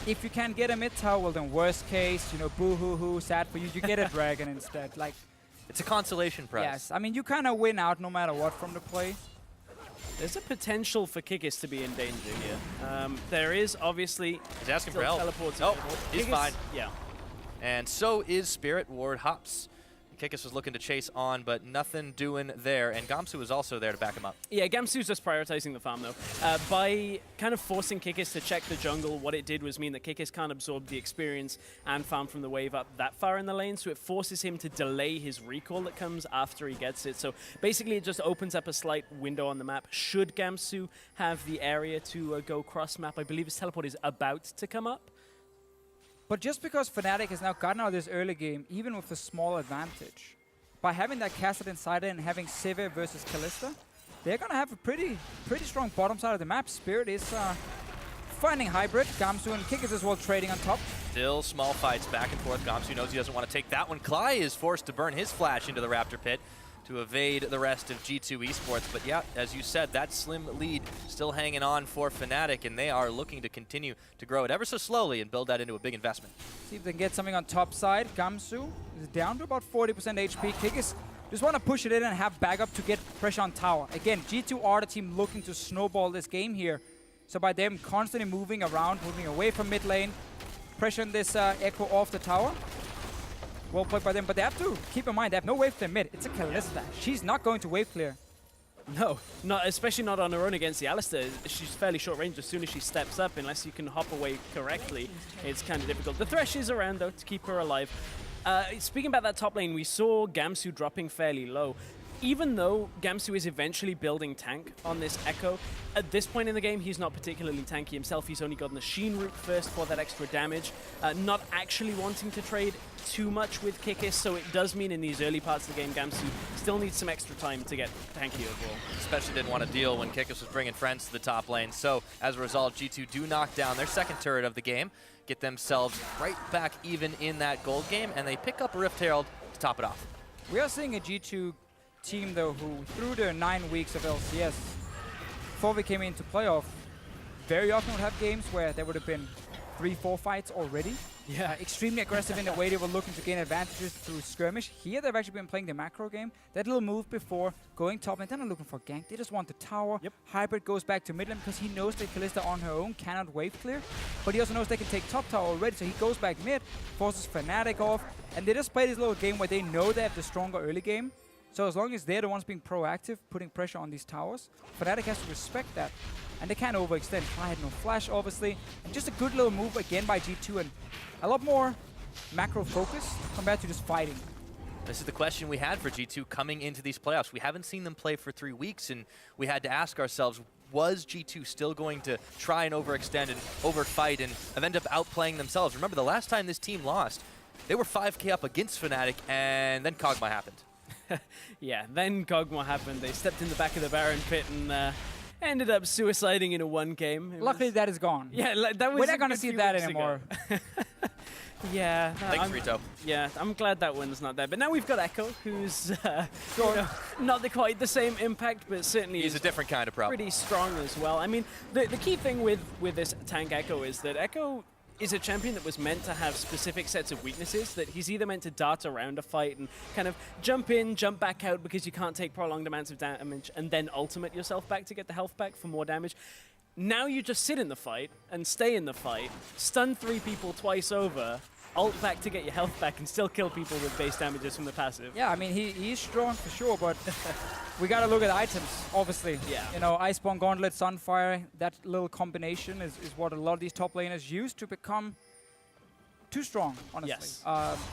if you can get a mid tower, well then worst case, you know, boo-hoo-hoo, sad for you, you get a dragon instead. Like, it's a consolation prize. Yes, I mean, you kind of win out no matter what from the play. There's a potential for Kikis to be in danger here. There is obviously... He's asking for help. Teleports oh, available. He's Kikis, fine. Yeah. And so is Spirit. Ward hops. Kikis was looking to chase on, but nothing doing there. And Gamsu was also there to back him up. Yeah, Gamsu's just prioritizing the farm, though. By kind of forcing Kikis to check the jungle, what it did was mean that Kikis can't absorb the experience and farm from the wave up that far in the lane, so it forces him to delay his recall that comes after he gets it. So basically, it just opens up a slight window on the map. Should Gamsu have the area to go cross-map, I believe his teleport is about to come up. But just because Fnatic has now gotten out of this early game, even with a small advantage, by having that Kassadin side and having Seve versus Kalista, they're going to have a pretty strong bottom side of the map. Spirit is finding hybrid. Gamsu and Kikis as well trading on top. Still small fights back and forth. Gamsu knows he doesn't want to take that one. Klai is forced to burn his flash into the Raptor pit to evade the rest of G2 Esports. But yeah, as you said, that slim lead still hanging on for Fnatic, and they are looking to continue to grow it ever so slowly and build that into a big investment. See if they can get something on top side. Gamsu is down to about 40% HP. Kikis just want to push it in and have backup to get pressure on tower. Again, G2 are the team looking to snowball this game here. So by them constantly moving around, moving away from mid lane, pressuring this Echo off the tower. Well played by them, but they have to keep in mind, they have no wave clear mid. It's a Kalista. She's not going to wave clear. No, not especially not on her own against the Alistar. She's fairly short range as soon as she steps up. Unless you can hop away correctly, it's kind of difficult. The Thresh is around, though, to keep her alive. Speaking about that top lane, we saw Gamsu dropping fairly low. Even though Gamsu is eventually building tank on this Echo, at this point in the game, he's not particularly tanky himself. He's only gotten the Sheen route first for that extra damage. Not actually wanting to trade too much with Kikis, so it does mean in these early parts of the game, Gamsu still needs some extra time to get tanky overall. Especially didn't want to deal when Kikis was bringing friends to the top lane. So as a result, G2 do knock down their second turret of the game, get themselves right back even in that gold game, and they pick up a Rift Herald to top it off. We are seeing a G2 team, though, who through their 9 weeks of LCS, before we came into playoff, very often would have games where there would have been 3-4 fights already. Yeah. Extremely aggressive in the way they were looking to gain advantages through skirmish. Here they've actually been playing the macro game. That little move before going top, and they're not looking for gank. They just want the tower. Yep. Hybrid goes back to mid lane because he knows that Kalista on her own cannot wave clear. But he also knows they can take top tower already, so he goes back mid, forces Fnatic off, and they just play this little game where they know they have the stronger early game. So as long as they're the ones being proactive, putting pressure on these towers, Fnatic has to respect that. And they can't overextend. I had no flash, obviously. And just a good little move again by G2, and a lot more macro focus compared to just fighting. This is the question we had for G2 coming into these playoffs. We haven't seen them play for 3 weeks, and we had to ask ourselves, was G2 still going to try and overextend and overfight and end up outplaying themselves? Remember, the last time this team lost, they were 5K up against Fnatic, and then Kog'Maw happened. Yeah, then Kog'Maw happened. They stepped in the back of the Baron pit and ended up suiciding in a 1 game. Luckily, that is gone. Yeah, that was. We're not going to see that anymore. Yeah. Thanks, Rito. Yeah, I'm glad that one's not there. But now we've got Echo, who's you know, not quite the same impact, but certainly He's a different kind of problem. Pretty strong as well. I mean, the key thing with this tank Echo is that Echo is a champion that was meant to have specific sets of weaknesses, that he's either meant to dart around a fight and kind of jump in, jump back out because you can't take prolonged amounts of damage, and then ultimate yourself back to get the health back for more damage. Now you just sit in the fight and stay in the fight, stun 3 people twice over, ult back to get your health back, and still kill people with base damages from the passive. Yeah, I mean, he's strong for sure, but we gotta look at items, obviously. Yeah. You know, Iceborne Gauntlet, Sunfire, that little combination is what a lot of these top laners use to become too strong, honestly. Yes.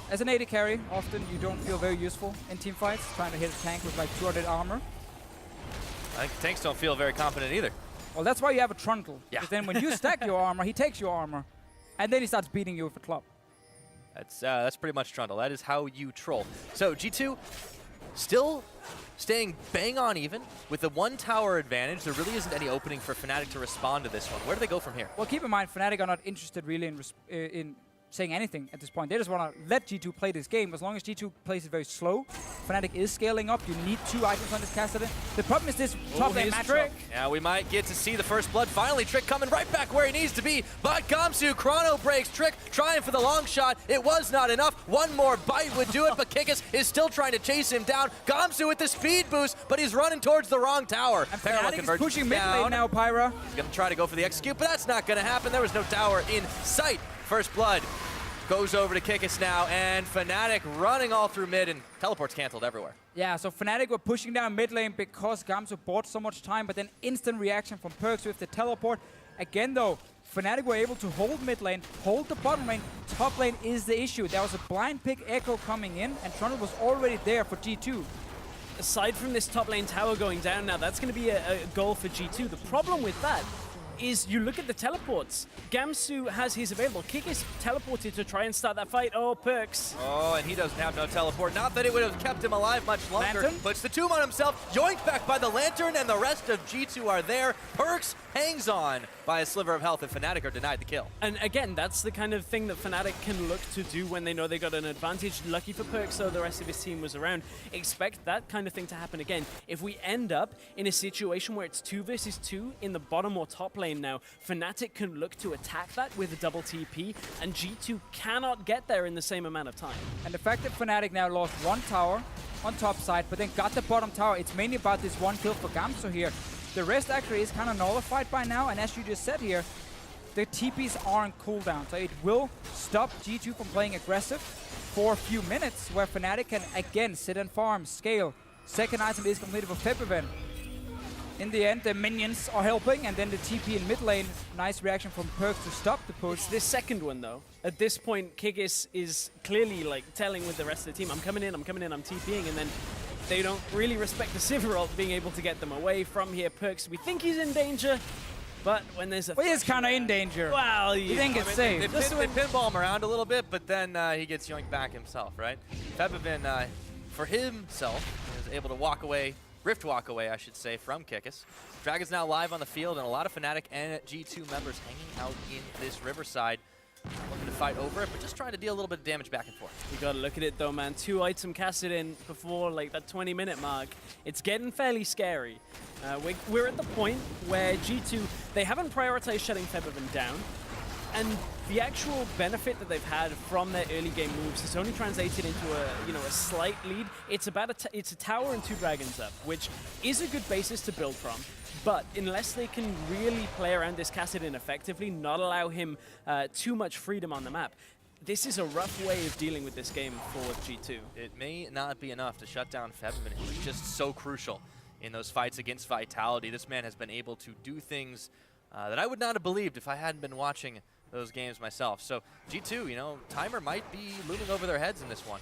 As an AD carry, often you don't feel very useful in team fights, trying to hit a tank with like 200 armor. I think tanks don't feel very confident either. Well, that's why you have a Trundle. Yeah. Because then when you stack your armor, he takes your armor, and then he starts beating you with a club. That's pretty much Trundle. That is how you troll. So G2 still staying bang on even with the 1 tower advantage. There really isn't any opening for Fnatic to respond to this one. Where do they go from here? Well, keep in mind, Fnatic are not interested really in saying anything at this point. They just want to let G2 play this game. As long as G2 plays it very slow, Fnatic is scaling up. You need 2 items on this Cassidy. The problem is this top lane matchup. Yeah, we might get to see the first blood. Finally, Trick coming right back where he needs to be. But Gamsu, chrono breaks. Trick trying for the long shot. It was not enough. One more bite would do it, but Kikis is still trying to chase him down. Gamsu with the speed boost, but he's running towards the wrong tower. And Fnatic is pushing mid lane now, Pyra. He's going to try to go for the execute, but that's not going to happen. There was no tower in sight. First blood goes over to Kikis now, and Fnatic running all through mid, and teleports canceled everywhere. Yeah, so Fnatic were pushing down mid lane because Gamsu bought so much time, but then instant reaction from Perks with the teleport. Again though, Fnatic were able to hold mid lane, hold the bottom lane. Top lane is the issue. There was a blind pick Echo coming in, and Trundle was already there for G2. Aside from this top lane tower going down now, that's going to be a goal for G2. The problem with that is you look at the teleports. Gamsu has his available. Kikis teleported to try and start that fight. Oh, Perks. Oh, and he doesn't have no teleport. Not that it would have kept him alive much longer. Lantern puts the tomb on himself, yoinked back by the Lantern, and the rest of G2 are there. Perks hangs on by a sliver of health, and Fnatic are denied the kill. And again, that's the kind of thing that Fnatic can look to do when they know they got an advantage. Lucky for Perks, though, the rest of his team was around. Expect that kind of thing to happen again. If we end up in a situation where it's 2 versus 2 in the bottom or top lane now, Fnatic can look to attack that with a double TP, and G2 cannot get there in the same amount of time. And the fact that Fnatic now lost 1 tower on top side, but then got the bottom tower, it's mainly about this 1 kill for Gamsu here. The rest actually is kind of nullified by now, and as you just said here, the TPs are on cooldown, so it will stop G2 from playing aggressive for a few minutes, where Fnatic can again sit and farm, scale. Second item is completed for Febiven. In the end, the minions are helping, and then the TP in mid lane. Nice reaction from Perks to stop the push. It's this second one, though. At this point, Kikis is clearly like telling with the rest of the team, I'm coming in, I'm TPing, and then they don't really respect the Sivir ult being able to get them away from here. Perks, we think he's in danger, but when there's a... Well, he is kind of in danger. Well, you think it's safe. They pinball him around a little bit, but then he gets yoinked back himself, right? Febiven, for himself, is able to walk away, Rift walk away, I should say, from Kikis. Dragon's now live on the field, and a lot of Fnatic and G2 members hanging out in this Riverside. Looking to fight over it, but just trying to deal a little bit of damage back and forth. You gotta look at it though, man. 2 item casted in before like that 20-minute mark. It's getting fairly scary. We're at the point where G2, they haven't prioritized shutting Febiven down, and the actual benefit that they've had from their early game moves has only translated into a slight lead. It's about it's a tower and 2 dragons up, which is a good basis to build from. But unless they can really play around this Kassadin effectively, not allow him too much freedom on the map, this is a rough way of dealing with this game for G2. It may not be enough to shut down Febiven, who is just so crucial in those fights against Vitality. This man has been able to do things that I would not have believed if I hadn't been watching those games myself. So G2, timer might be looming over their heads in this one.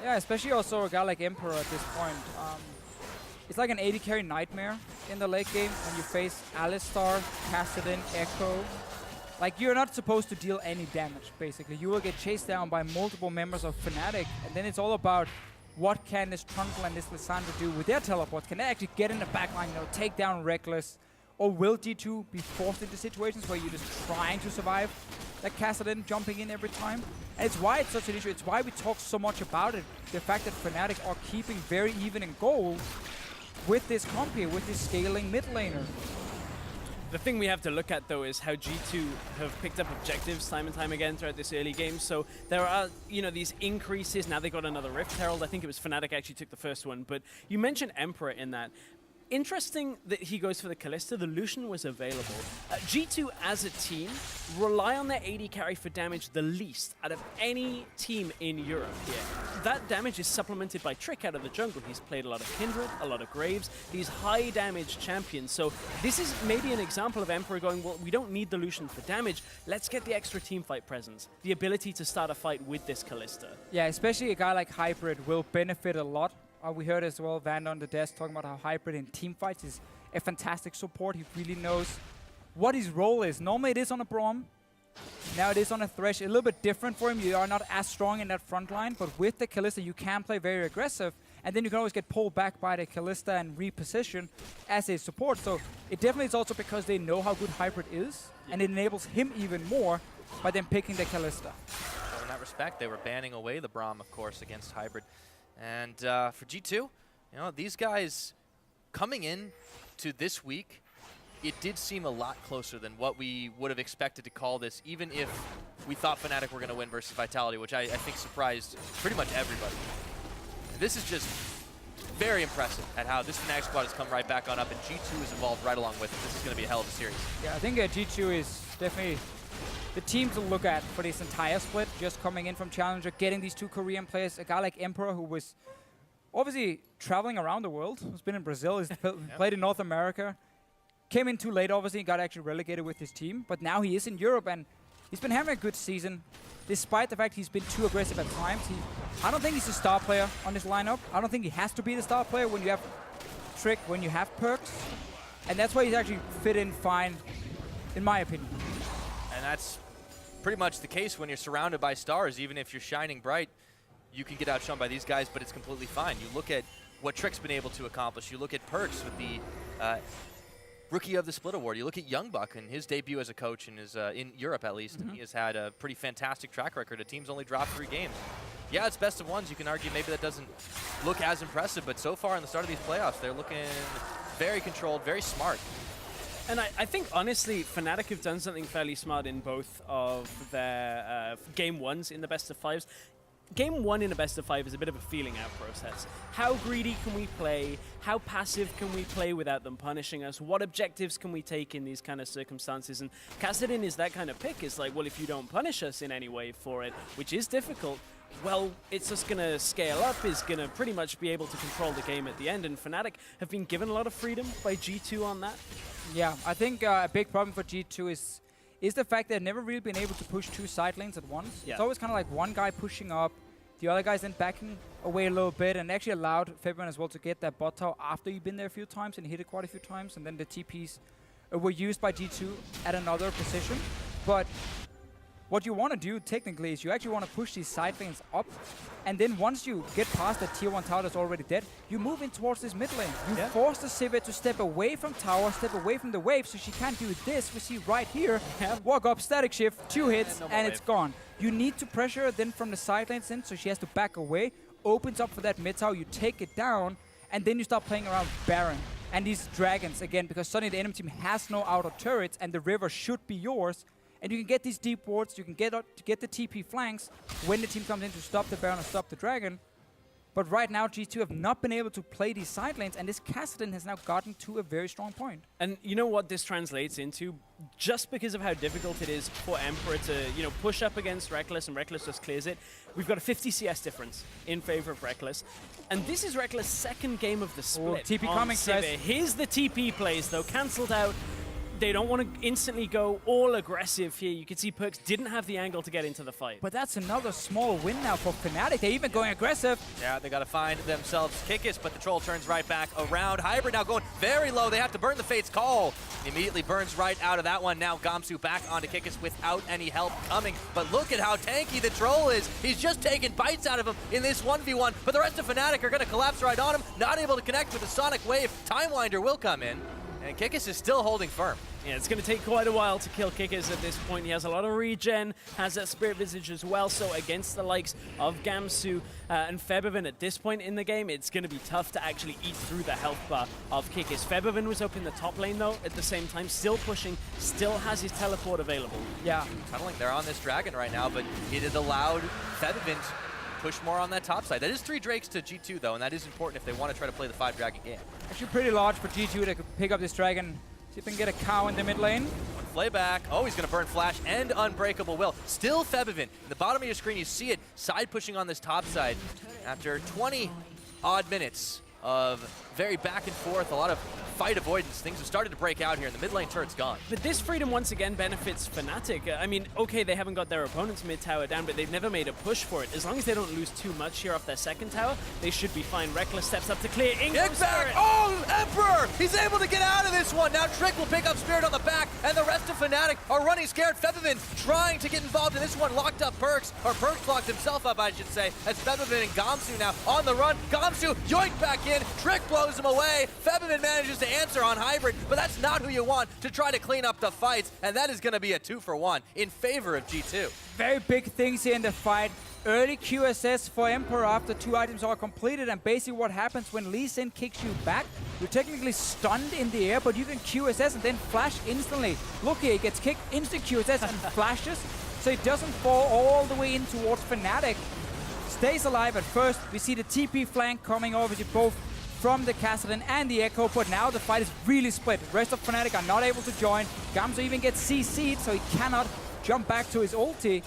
Yeah, especially also a guy like Emperor at this point. It's like an AD carry nightmare in the late game when you face Alistar, Kassadin, Echo. Like, you're not supposed to deal any damage, basically. You will get chased down by multiple members of Fnatic, and then it's all about what can this Trundle and this Lissandra do with their teleports. Can they actually get in the backline, take down Reckless? Or will G2 be forced into situations where you're just trying to survive? that Kassadin jumping in every time. And it's why it's such an issue. It's why we talk so much about it. The fact that Fnatic are keeping very even in goal with this comp here, with this scaling mid laner. The thing we have to look at, though, is how G2 have picked up objectives time and time again throughout this early game. So there are, these increases. Now they got another Rift Herald. I think it was Fnatic actually took the first one. But you mentioned Emperor in that. Interesting that he goes for the Kalista. The Lucian was available. G2 as a team rely on their AD carry for damage the least out of any team in Europe here. That damage is supplemented by Trick out of the jungle. He's played a lot of Kindred, a lot of Graves. These high damage champions. So this is maybe an example of Emperor going, well, we don't need the Lucian for damage. Let's get the extra team fight presence. The ability to start a fight with this Kalista. Yeah, especially a guy like Hybrid will benefit a lot. We heard as well Van on the desk talking about how Hybrid in team fights is a fantastic support. He really knows what his role is. Normally it is on a Braum. Now it is on a Thresh. A little bit different for him. You are not as strong in that front line, but with the Kalista you can play very aggressive, and then you can always get pulled back by the Kalista and reposition as a support. So it definitely is also because they know how good Hybrid is, and it enables him even more by them picking the Kalista. So in that respect, they were banning away the Braum, of course, against Hybrid. And for G2, these guys coming in to this week, it did seem a lot closer than what we would have expected to call this, even if we thought Fnatic were going to win versus Vitality, which I think surprised pretty much everybody. This is just very impressive at how this Fnatic squad has come right back on up, and G2 has evolved right along with it. This is going to be a hell of a series. Yeah, I think G2 is definitely the team to look at for this entire split, just coming in from Challenger, getting these two Korean players, a guy like Emperor who was obviously traveling around the world, who's been in Brazil, he's played in North America, came in too late obviously, got actually relegated with his team, but now he is in Europe and he's been having a good season, despite the fact he's been too aggressive at times. I don't think he's a star player on this lineup. I don't think he has to be the star player when you have Trick, when you have Perks, and that's why he's actually fit in fine, in my opinion. And that's pretty much the case when you're surrounded by stars. Even if you're shining bright, you can get outshone by these guys, but it's completely fine. You look at what Trick's been able to accomplish. You look at Perks with the Rookie of the Split Award. You look at Youngbuck and his debut as a coach in Europe, at least. And he has had a pretty fantastic track record. The team's only dropped 3 games. Yeah, it's best of ones. You can argue maybe that doesn't look as impressive, but so far in the start of these playoffs, they're looking very controlled, very smart. And I think, honestly, Fnatic have done something fairly smart in both of their game ones in the best of fives. Game 1 in a best of 5 is a bit of a feeling out process. How greedy can we play? How passive can we play without them punishing us? What objectives can we take in these kind of circumstances? And Kassadin is that kind of pick. It's like, well, if you don't punish us in any way for it, which is difficult, well, it's just going to scale up, is going to pretty much be able to control the game at the end. And Fnatic have been given a lot of freedom by G2 on that. Yeah, I think a big problem for G2 is the fact they've never really been able to push 2 side lanes at once. Yeah. It's always kind of like one guy pushing up, the other guy's then backing away a little bit, and actually allowed Fabian as well to get that bot tower after you've been there a few times and hit it quite a few times, and then the TPs were used by G2 at another position. But what you want to do technically is you actually want to push these side lanes up, and then once you get past the tier 1 tower that's already dead, you move in towards this mid lane. You force the Sivir to step away from tower, step away from the wave, so she can't do this. We see right here, walk up, static shift, 2 hits, and it's gone. You need to pressure her then from the side lanes in, so she has to back away, opens up for that mid tower, you take it down, and then you start playing around Baron and these dragons again, because suddenly the enemy team has no outer turrets, and the river should be yours. And you can get these deep wards, you can get the TP flanks when the team comes in to stop the Baron or stop the Dragon. But right now, G2 have not been able to play these side lanes, and this Kassadin has now gotten to a very strong point. And you know what this translates into? Just because of how difficult it is for Emperor to, push up against Rekkles, and Rekkles just clears it, we've got a 50 CS difference in favor of Rekkles. And this is Rekkles' second game of the split. TP coming, guys. Here's the TP plays, though, cancelled out. They don't want to instantly go all aggressive here. You can see Perks didn't have the angle to get into the fight. But that's another small win now for Fnatic. They're even going aggressive. Yeah, they got to find themselves Kikis, but the Troll turns right back around. Hybrid now going very low. They have to burn the Fate's Call. He immediately burns right out of that one. Now Gamsu back onto Kikis without any help coming. But look at how tanky the Troll is. He's just taking bites out of him in this 1v1. But the rest of Fnatic are going to collapse right on him. Not able to connect with the Sonic Wave. Timewinder will come in. And Kikis is still holding firm. Yeah, it's going to take quite a while to kill Kikis at this point. He has a lot of regen, has that Spirit Visage as well, so against the likes of Gamsu and Febiven at this point in the game, it's going to be tough to actually eat through the health bar of Kikis. Febiven was up in the top lane though, at the same time, still pushing, still has his teleport available. Yeah, tunneling, they're on this dragon right now, but it had allowed Febiven to push more on that top side. That is 3 Drakes to G2 though, and that is important if they want to try to play the 5 dragon game. Actually pretty large for G2 to pick up this dragon. See if they can get a cow in the mid lane. One flayback. Oh, he's going to burn Flash and Unbreakable Will. Still Febiven. In the bottom of your screen, you see it side pushing on this top side. After 20 odd minutes of very back and forth, a lot of fight avoidance, things have started to break out here, and the mid lane turret's gone. But this freedom once again benefits Fnatic. I mean, okay, they haven't got their opponent's mid tower down, but they've never made a push for it. As long as they don't lose too much here off their second tower, they should be fine. Reckless steps up to clear. Kick back! Oh, Emperor! He's able to get out of this one. Now Trick will pick up Spirit on the back, and the rest of Fnatic are running scared. Febiven trying to get involved in this one. Locked up Perks, or Perks locked himself up, I should say, as Febiven and Gamsu now on the run. Gamsu yoinked back in. Trick blows him away. Febiven manages to answer on Hybrid, but that's not who you want to try to clean up the fights, and that is going to be a 2-for-1 in favor of G2. Very big things here in the fight. Early QSS for Emperor after 2 items are completed, and basically what happens when Lee Sin kicks you back, you're technically stunned in the air, but you can QSS and then flash instantly. Look here, he gets kicked, instant QSS and flashes, so it doesn't fall all the way in towards Fnatic. Stays alive at first. We see the TP flank coming over to both from the Kassadin and the Echo, but now the fight is really split. The rest of Fnatic are not able to join. Gamsu even gets CC'd, so he cannot jump back to his ulti.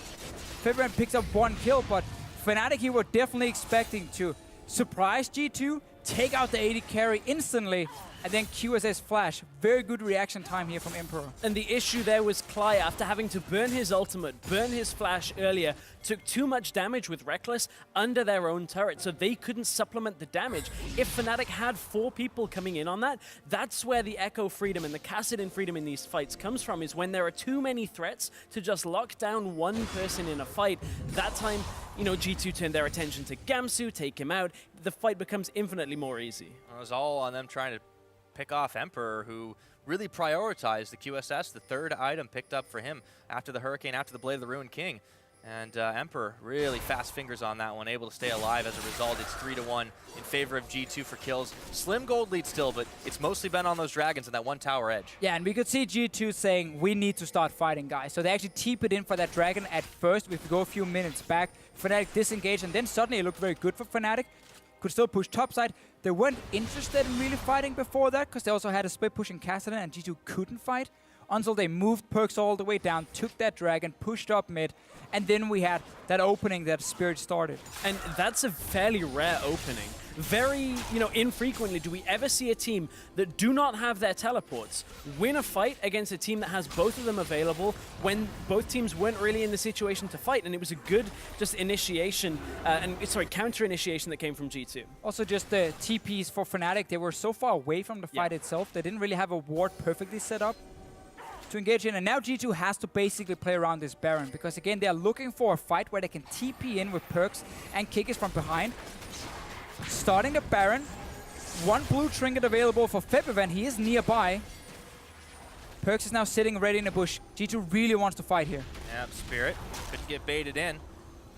Febiven picks up 1 kill, but Fnatic here were definitely expecting to surprise G2, take out the AD carry instantly, and then QSS flash. Very good reaction time here from Emperor. And the issue there was Cly, after having to burn his ultimate, burn his flash earlier, took too much damage with Reckless under their own turret, so they couldn't supplement the damage. If Fnatic had 4 people coming in on that, that's where the Echo freedom and the Kassadin freedom in these fights comes from, is when there are too many threats to just lock down one person in a fight. That time, you know, G2 turned their attention to Gamsu, take him out. The fight becomes infinitely more easy. It was all on them trying to pick off Emperor, who really prioritized the QSS, the 3rd item picked up for him after the Hurricane, after the Blade of the Ruined King. And Emperor really fast fingers on that one, able to stay alive as a result. It's 3-1 in favor of G2 for kills. Slim gold lead still, but it's mostly been on those dragons and that 1 tower edge. Yeah, and we could see G2 saying, we need to start fighting, guys. So they actually TP'd in for that dragon at first. If we go a few minutes back, Fnatic disengaged, and then suddenly it looked very good for Fnatic. Could still push topside. They weren't interested in really fighting before that, because they also had a split pushing Kassadin, and G2 couldn't fight until they moved Perks all the way down, took that dragon, pushed up mid, and then we had that opening that Spirit started. And that's a fairly rare opening. Very, you know, infrequently do we ever see a team that do not have their teleports win a fight against a team that has both of them available when both teams weren't really in the situation to fight. And it was a good just initiation, counter initiation that came from G2. Also just the TPs for Fnatic, they were so far away from the fight itself, they didn't really have a ward perfectly set up to engage in, and now G2 has to basically play around this Baron, because again, they are looking for a fight where they can TP in with Perks and Kikis from behind. Starting the Baron, 1 blue trinket available for Febiven, he is nearby. Perks is now sitting ready in the bush. G2 really wants to fight here. Yep, Spirit couldn't get baited in.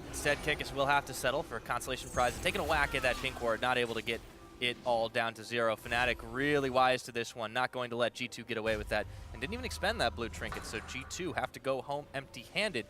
Instead, Kikis will have to settle for a consolation prize. Taking a whack at that pink ward, not able to get it all down to 0. Fnatic really wise to this one, not going to let G2 get away with that, and didn't even expend that blue trinket, so G2 have to go home empty-handed.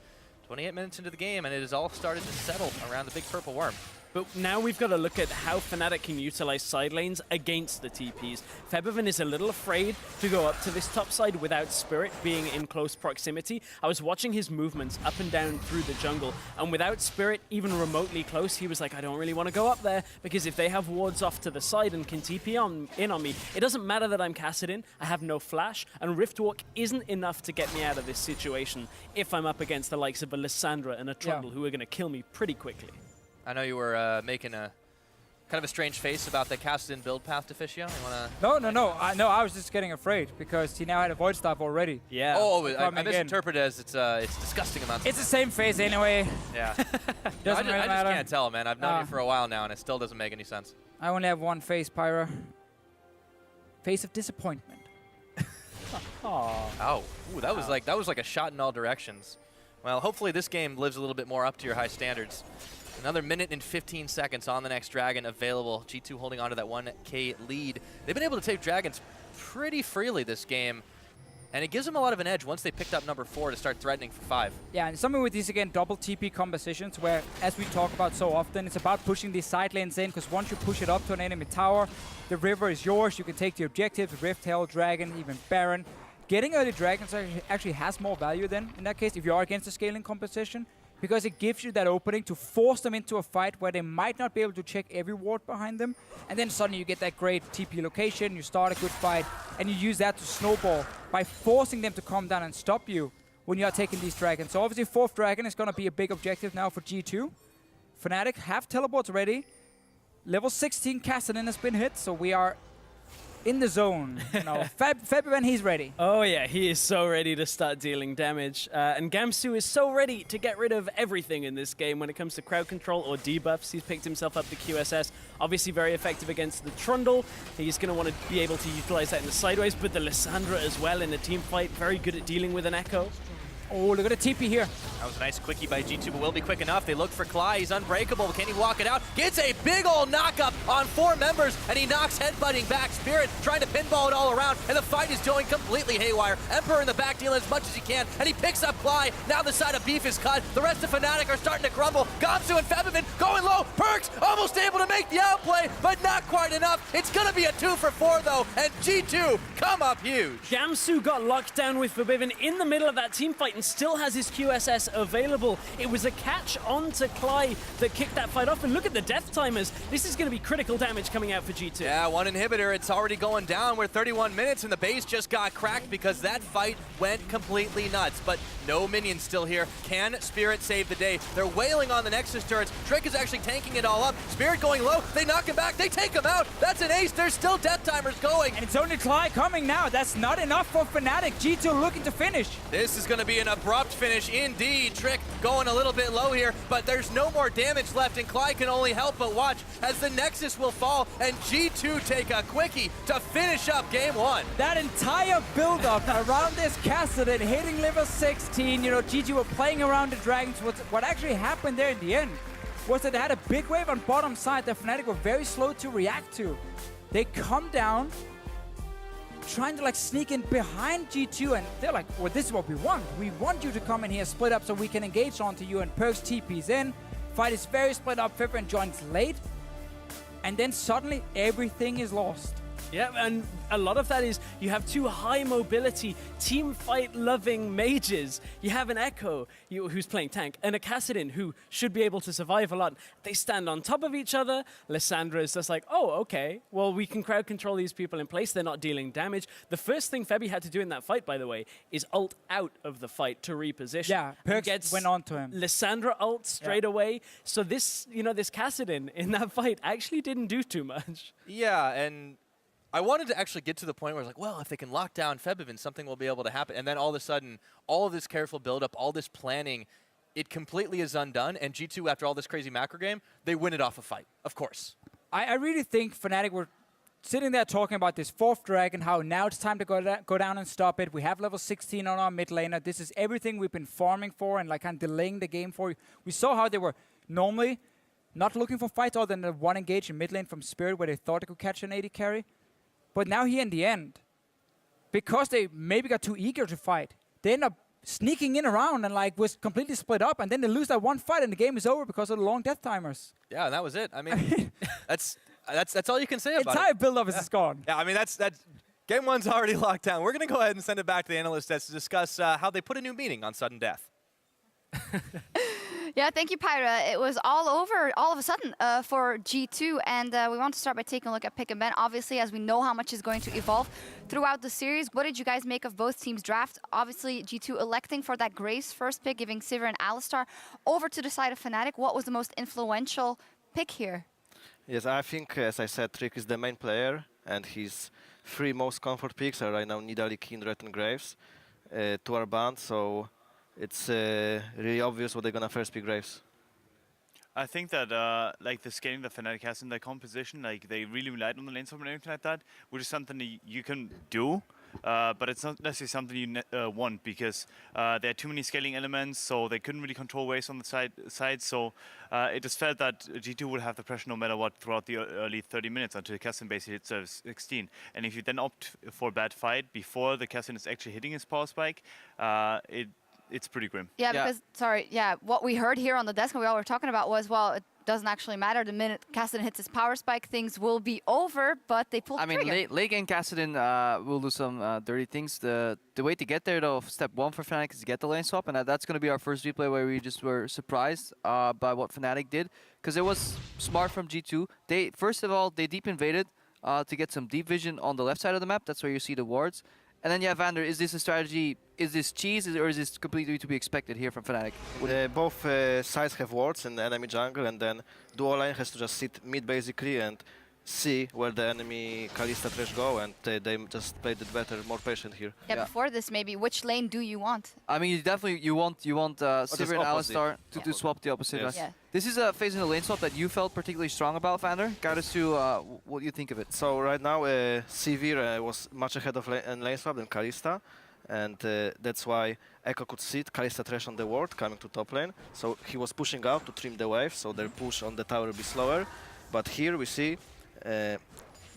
28 minutes into the game, and it has all started to settle around the big purple worm. But now we've got to look at how Fnatic can utilize side lanes against the TPs. Febiven is a little afraid to go up to this top side without Spirit being in close proximity. I was watching his movements up and down through the jungle, and without Spirit even remotely close, he was like, I don't really want to go up there, because if they have wards off to the side and can TP in on me, it doesn't matter that I'm Kassadin, I have no flash, and Riftwalk isn't enough to get me out of this situation if I'm up against the likes of a Lissandra and a Trundle who are going to kill me pretty quickly. I know you were making a kind of a strange face about the Kassadin build path, Deficio. No, I was just getting afraid because he now had a void staff already. Yeah. Oh, I misinterpret it as it's disgusting amounts. It's the same face anyway. Yeah. Doesn't really I matter. just can't tell, man. I've known you for a while now, and it still doesn't make any sense. I only have one face, Pyra. Face of disappointment. Oh, ooh, that was like a shot in all directions. Well, hopefully this game lives a little bit more up to your high standards. Another minute and 15 seconds on the next Dragon available. G2 holding on to that 1K lead. They've been able to take Dragons pretty freely this game, and it gives them a lot of an edge once they picked up number 4 to start threatening for 5. Yeah, and something with these, again, double TP compositions where, as we talk about so often, it's about pushing these side lanes in, because once you push it up to an enemy tower, the river is yours. You can take the objectives, Rift, Hell, Dragon, even Baron. Getting early Dragons actually has more value then, in that case, if you are against a scaling composition, because it gives you that opening to force them into a fight where they might not be able to check every ward behind them, and then suddenly you get that great TP location, you start a good fight, and you use that to snowball by forcing them to come down and stop you when you are taking these Dragons. So obviously 4th Dragon is going to be a big objective now for G2. Fnatic have teleports ready. Level 16 Kassadin has been hit, so we are in the zone. You know, Fabian, he's ready. Oh yeah, he is so ready to start dealing damage. And Gamsu is so ready to get rid of everything in this game when it comes to crowd control or debuffs. He's picked himself up the QSS. Obviously very effective against the Trundle. He's going to want to be able to utilize that in the sideways, but the Lissandra as well in the team fight. Very good at dealing with an Echo. Oh, look at the TP here. That was a nice quickie by G2, but will be quick enough. They look for Cly. He's unbreakable. Can he walk it out? Gets a big old knock-up on 4 members, and he knocks headbutting back. Spirit trying to pinball it all around, and the fight is going completely haywire. Emperor in the back dealing as much as he can, and he picks up Cly. Now the side of beef is cut. The rest of Fnatic are starting to crumble. Gamsu and Febivin going low. Perks almost able to make the outplay, but not quite enough. It's going to be a 2 for 4, though, and G2 come up huge. Gamsu got locked down with Febivin in the middle of that team fight and still has his QSS available. It was a catch onto Cly that kicked that fight off, and look at the death timers. This is going to be critical damage coming out for G2. Yeah, 1 inhibitor. It's already going down. We're 31 minutes, and the base just got cracked because that fight went completely nuts. But no minions still here. Can Spirit save the day? They're wailing on the Nexus turrets. Trick is actually tanking it all up. Spirit going low. They knock him back. They take him out. That's an ace. There's still death timers going. And it's only Cly coming now. That's not enough for Fnatic. G2 looking to finish. This is going to be an abrupt finish indeed. Trick going a little bit low here, but there's no more damage left, and Clyde can only help but watch as the Nexus will fall, and G2 take a quickie to finish up game 1. That entire build-up around this Kassadin hitting level 16, you know, G2 were playing around the Dragons. What actually happened there in the end was that they had a big wave on bottom side that Fnatic were very slow to react to. They come down, trying to like sneak in behind G2, and they're like, well, this is what we want. We want you to come in here, split up so we can engage onto you, and Perks TP's in. Fight is very split up, Fibrin joins late, and then suddenly everything is lost. Yeah, and a lot of that is you have 2 high mobility, team fight loving mages. You have an Echo who's playing tank and a Kassadin who should be able to survive a lot. They stand on top of each other. Lissandra is just like, oh, okay, well, we can crowd control these people in place. They're not dealing damage. The first thing Febby had to do in that fight, by the way, is ult out of the fight to reposition. Yeah, Perks went on to him. Lissandra ult straight away. So this, you know, this Kassadin in that fight actually didn't do too much. Yeah, and I wanted to actually get to the point where I was like, well, if they can lock down Febivin, something will be able to happen. And then all of a sudden, all of this careful build-up, all this planning, it completely is undone. And G2, after all this crazy macro game, they win it off a fight, of course. I really think Fnatic were sitting there talking about this 4th Dragon, how now it's time to go down and stop it. We have level 16 on our mid laner. This is everything we've been farming for and like kind of delaying the game for. We saw how they were normally not looking for fights other than the 1 engage in mid lane from Spirit where they thought they could catch an AD carry. But now here in the end, because they maybe got too eager to fight, they end up sneaking in around and like was completely split up, and then they lose that 1 fight and the game is over because of the long death timers. Yeah, and that was it. I mean, that's all you can say about it. Entire build-up is gone. Yeah, I mean, that's game 1's already locked down. We're going to go ahead and send it back to the analyst desk to discuss how they put a new meaning on sudden death. Yeah, thank you, Pyra. It was all over all of a sudden for G2, and we want to start by taking a look at Pick and Ben. Obviously, as we know how much is going to evolve throughout the series, what did you guys make of both teams' draft? Obviously, G2 electing for that Grace first pick, giving Sivir and Alistar over to the side of Fnatic. What was the most influential pick here? Yes, I think, as I said, Trick is the main player, and his 3 most comfort picks are right now Nidalee, Kindred, and Graves to our band, so it's really obvious what they're gonna first pick Graves. I think that like the scaling that Fnatic has in their composition, like they really relied on the lane swap and everything like that, which is something that you can do. but it's not necessarily something you want because there are too many scaling elements, so they couldn't really control waves on the side. So it just felt that G2 would have the pressure no matter what throughout the early 30 minutes until Cassian basically hit service 16. And if you then opt for a bad fight before the Cassian is actually hitting his power spike, it's pretty grim. Yeah, because, sorry, what we heard here on the desk and we all were talking about was, well, it doesn't actually matter. The minute Cassidy hits his power spike, things will be over, but they pulled the trigger. I mean, late game Cassidy will do some dirty things. The way to get there, though, step one for Fnatic is to get the lane swap, and that's going to be our first replay where we just were surprised by what Fnatic did, because it was smart from G2. First of all, they deep invaded to get some deep vision on the left side of the map. That's where you see the wards. And then, Vander, is this a strategy, is this cheese, or is this completely to be expected here from Fnatic? Both sides have wards in the enemy jungle, and then duo lane has to just sit mid basically and see where the enemy Kalista Thresh go, and they just played it better, more patient here. Yeah, before this maybe, which lane do you want? I mean, you want Sivir and Alistar to swap the opposite. Yes. Yeah. This is a phase in the lane swap that you felt particularly strong about, Vander. Guide us to what you think of it. So right now, Sivir was much ahead of lane swap than Kalista, and that's why Echo could sit Kalista Thresh on the ward coming to top lane. So he was pushing out to trim the wave, so their push on the tower will be slower. But here we see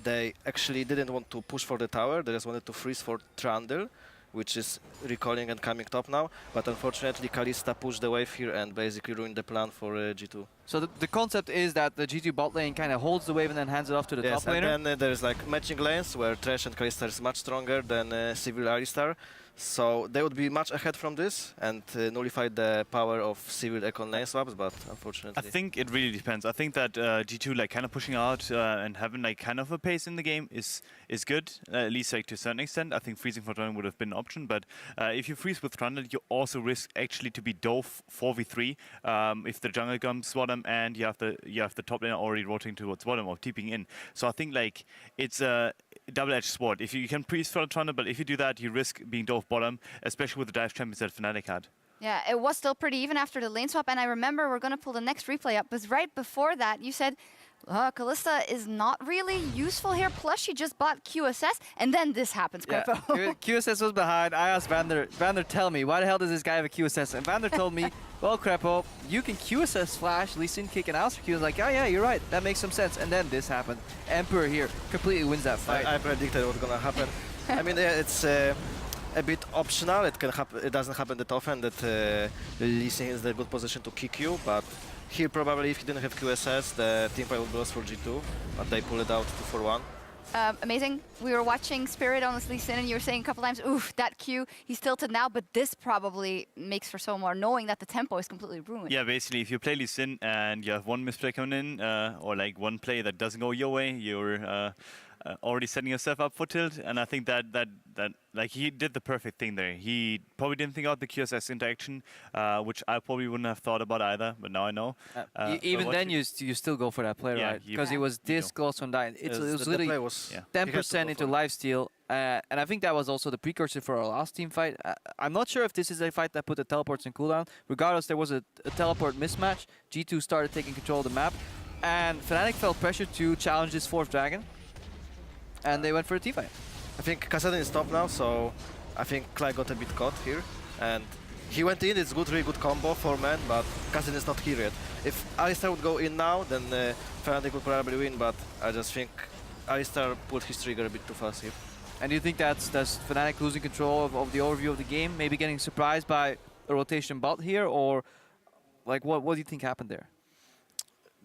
they actually didn't want to push for the tower, they just wanted to freeze for Trundle, which is recalling and coming top now. But unfortunately, Kalista pushed the wave here and basically ruined the plan for G2. So the concept is that the G2 bot lane kind of holds the wave and then hands it off to the top laner? And then there's like matching lanes where Thresh and Kalista is much stronger than Civil Alistar. So they would be much ahead from this and nullify the power of Civil Econ lane swaps, but unfortunately... I think it really depends. I think that G2 like kind of pushing out and having like kind of a pace in the game is good, at least like to a certain extent. I think freezing for Trundle would have been an option, but if you freeze with Trundle, you also risk actually to be dove 4v3 if the jungle comes bottom and you have the top laner already rotating towards bottom or TPing in. So I think like it's a double-edged sword. If you can freeze for Trundle, but if you do that, you risk being dove bottom, especially with the dive champions that Fnatic had. Yeah, it was still pretty even after the lane swap, and I remember we're going to pull the next replay up, but right before that, you said, Kalista is not really useful here, plus she just bought QSS, and then this happens, Crepo. QSS was behind. I asked Vander, tell me, why the hell does this guy have a QSS? And Vander told me, well, Crepo, you can QSS flash, Lee Sin kick, and Alistar Q. I was like, yeah, you're right, that makes some sense. And then this happened. Emperor here completely wins that fight. I predicted what's going to happen. I mean, it's a bit optional. It can happen. It doesn't happen that often that Lee Sin is in a good position to kick you, but here probably if he didn't have QSS, the team fight would be lost for G2, but they pull it out 2-4-1. Amazing. We were watching Spirit on this Lee Sin, and you were saying a couple times, oof, that Q, he's tilted now, but this probably makes for so more, knowing that the tempo is completely ruined. Yeah, basically, if you play Lee Sin and you have one misplay coming in, or like one play that doesn't go your way, you're already setting yourself up for tilt, and I think that like he did the perfect thing there. He probably didn't think out the QSS interaction, which I probably wouldn't have thought about either, but now I know. Even then, you still go for that play, right? Because it was this close from dying. It was literally 10% into lifesteal, and I think that was also the precursor for our last team fight. I'm not sure if this is a fight that put the teleports in cooldown. Regardless, there was a teleport mismatch. G2 started taking control of the map, and Fnatic felt pressure to challenge this 4th dragon. And they went for a team fight. I think Kassadin is top now, so I think Clyde got a bit caught here. And he went in, it's good, really good combo for man, but Kassadin is not here yet. If Alistar would go in now, then Fnatic would probably win, but I just think Alistar pulled his trigger a bit too fast here. And do you think that's Fnatic losing control of the overview of the game, maybe getting surprised by a rotation bot here, or like what do you think happened there?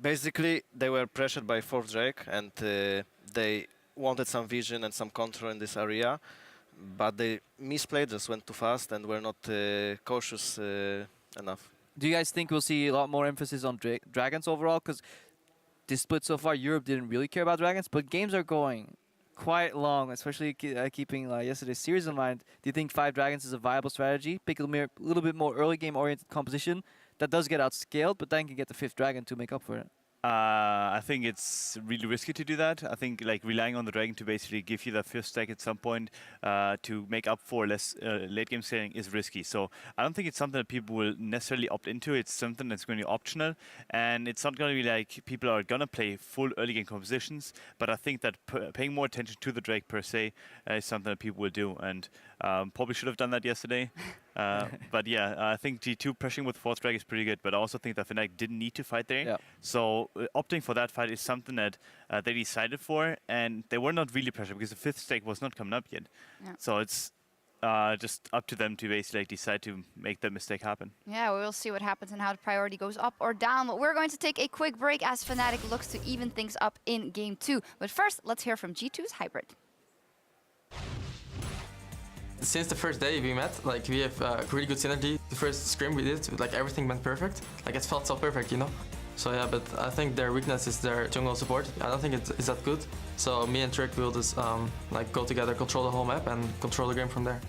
Basically, they were pressured by 4th Drake, and they wanted some vision and some control in this area, but they misplayed, just went too fast and were not cautious enough. Do you guys think we'll see a lot more emphasis on dragons overall? Because this split so far, Europe didn't really care about dragons, but games are going quite long, especially keeping yesterday's series in mind. Do you think 5 dragons is a viable strategy? Pick a little bit more early game oriented composition that does get outscaled, but then can get the 5th dragon to make up for it. I think it's really risky to do that. I think like relying on the Dragon to basically give you that first stack at some point to make up for less late game scaling is risky. So I don't think it's something that people will necessarily opt into. It's something that's going to be optional, and it's not going to be like people are going to play full early game compositions. But I think that paying more attention to the Drake per se is something that people will do, and probably should have done that yesterday. But yeah, I think G2 pressuring with fourth Drake is pretty good, but I also think that Fnatic didn't need to fight there. Yep. So opting for that fight is something that they decided for, and they were not really pressured because the fifth stake was not coming up yet. Yeah. So it's just up to them to basically like, decide to make that mistake happen. Yeah, we'll see what happens and how the priority goes up or down. But we're going to take a quick break as Fnatic looks to even things up in Game 2. But first, let's hear from G2's Hybrid. Since the first day we met, like we have really good synergy. The first scrim we did, like everything went perfect. Like it felt so perfect, you know? So yeah, but I think their weakness is their jungle support. I don't think it's that good. So me and Trick will just like go together, control the whole map and control the game from there.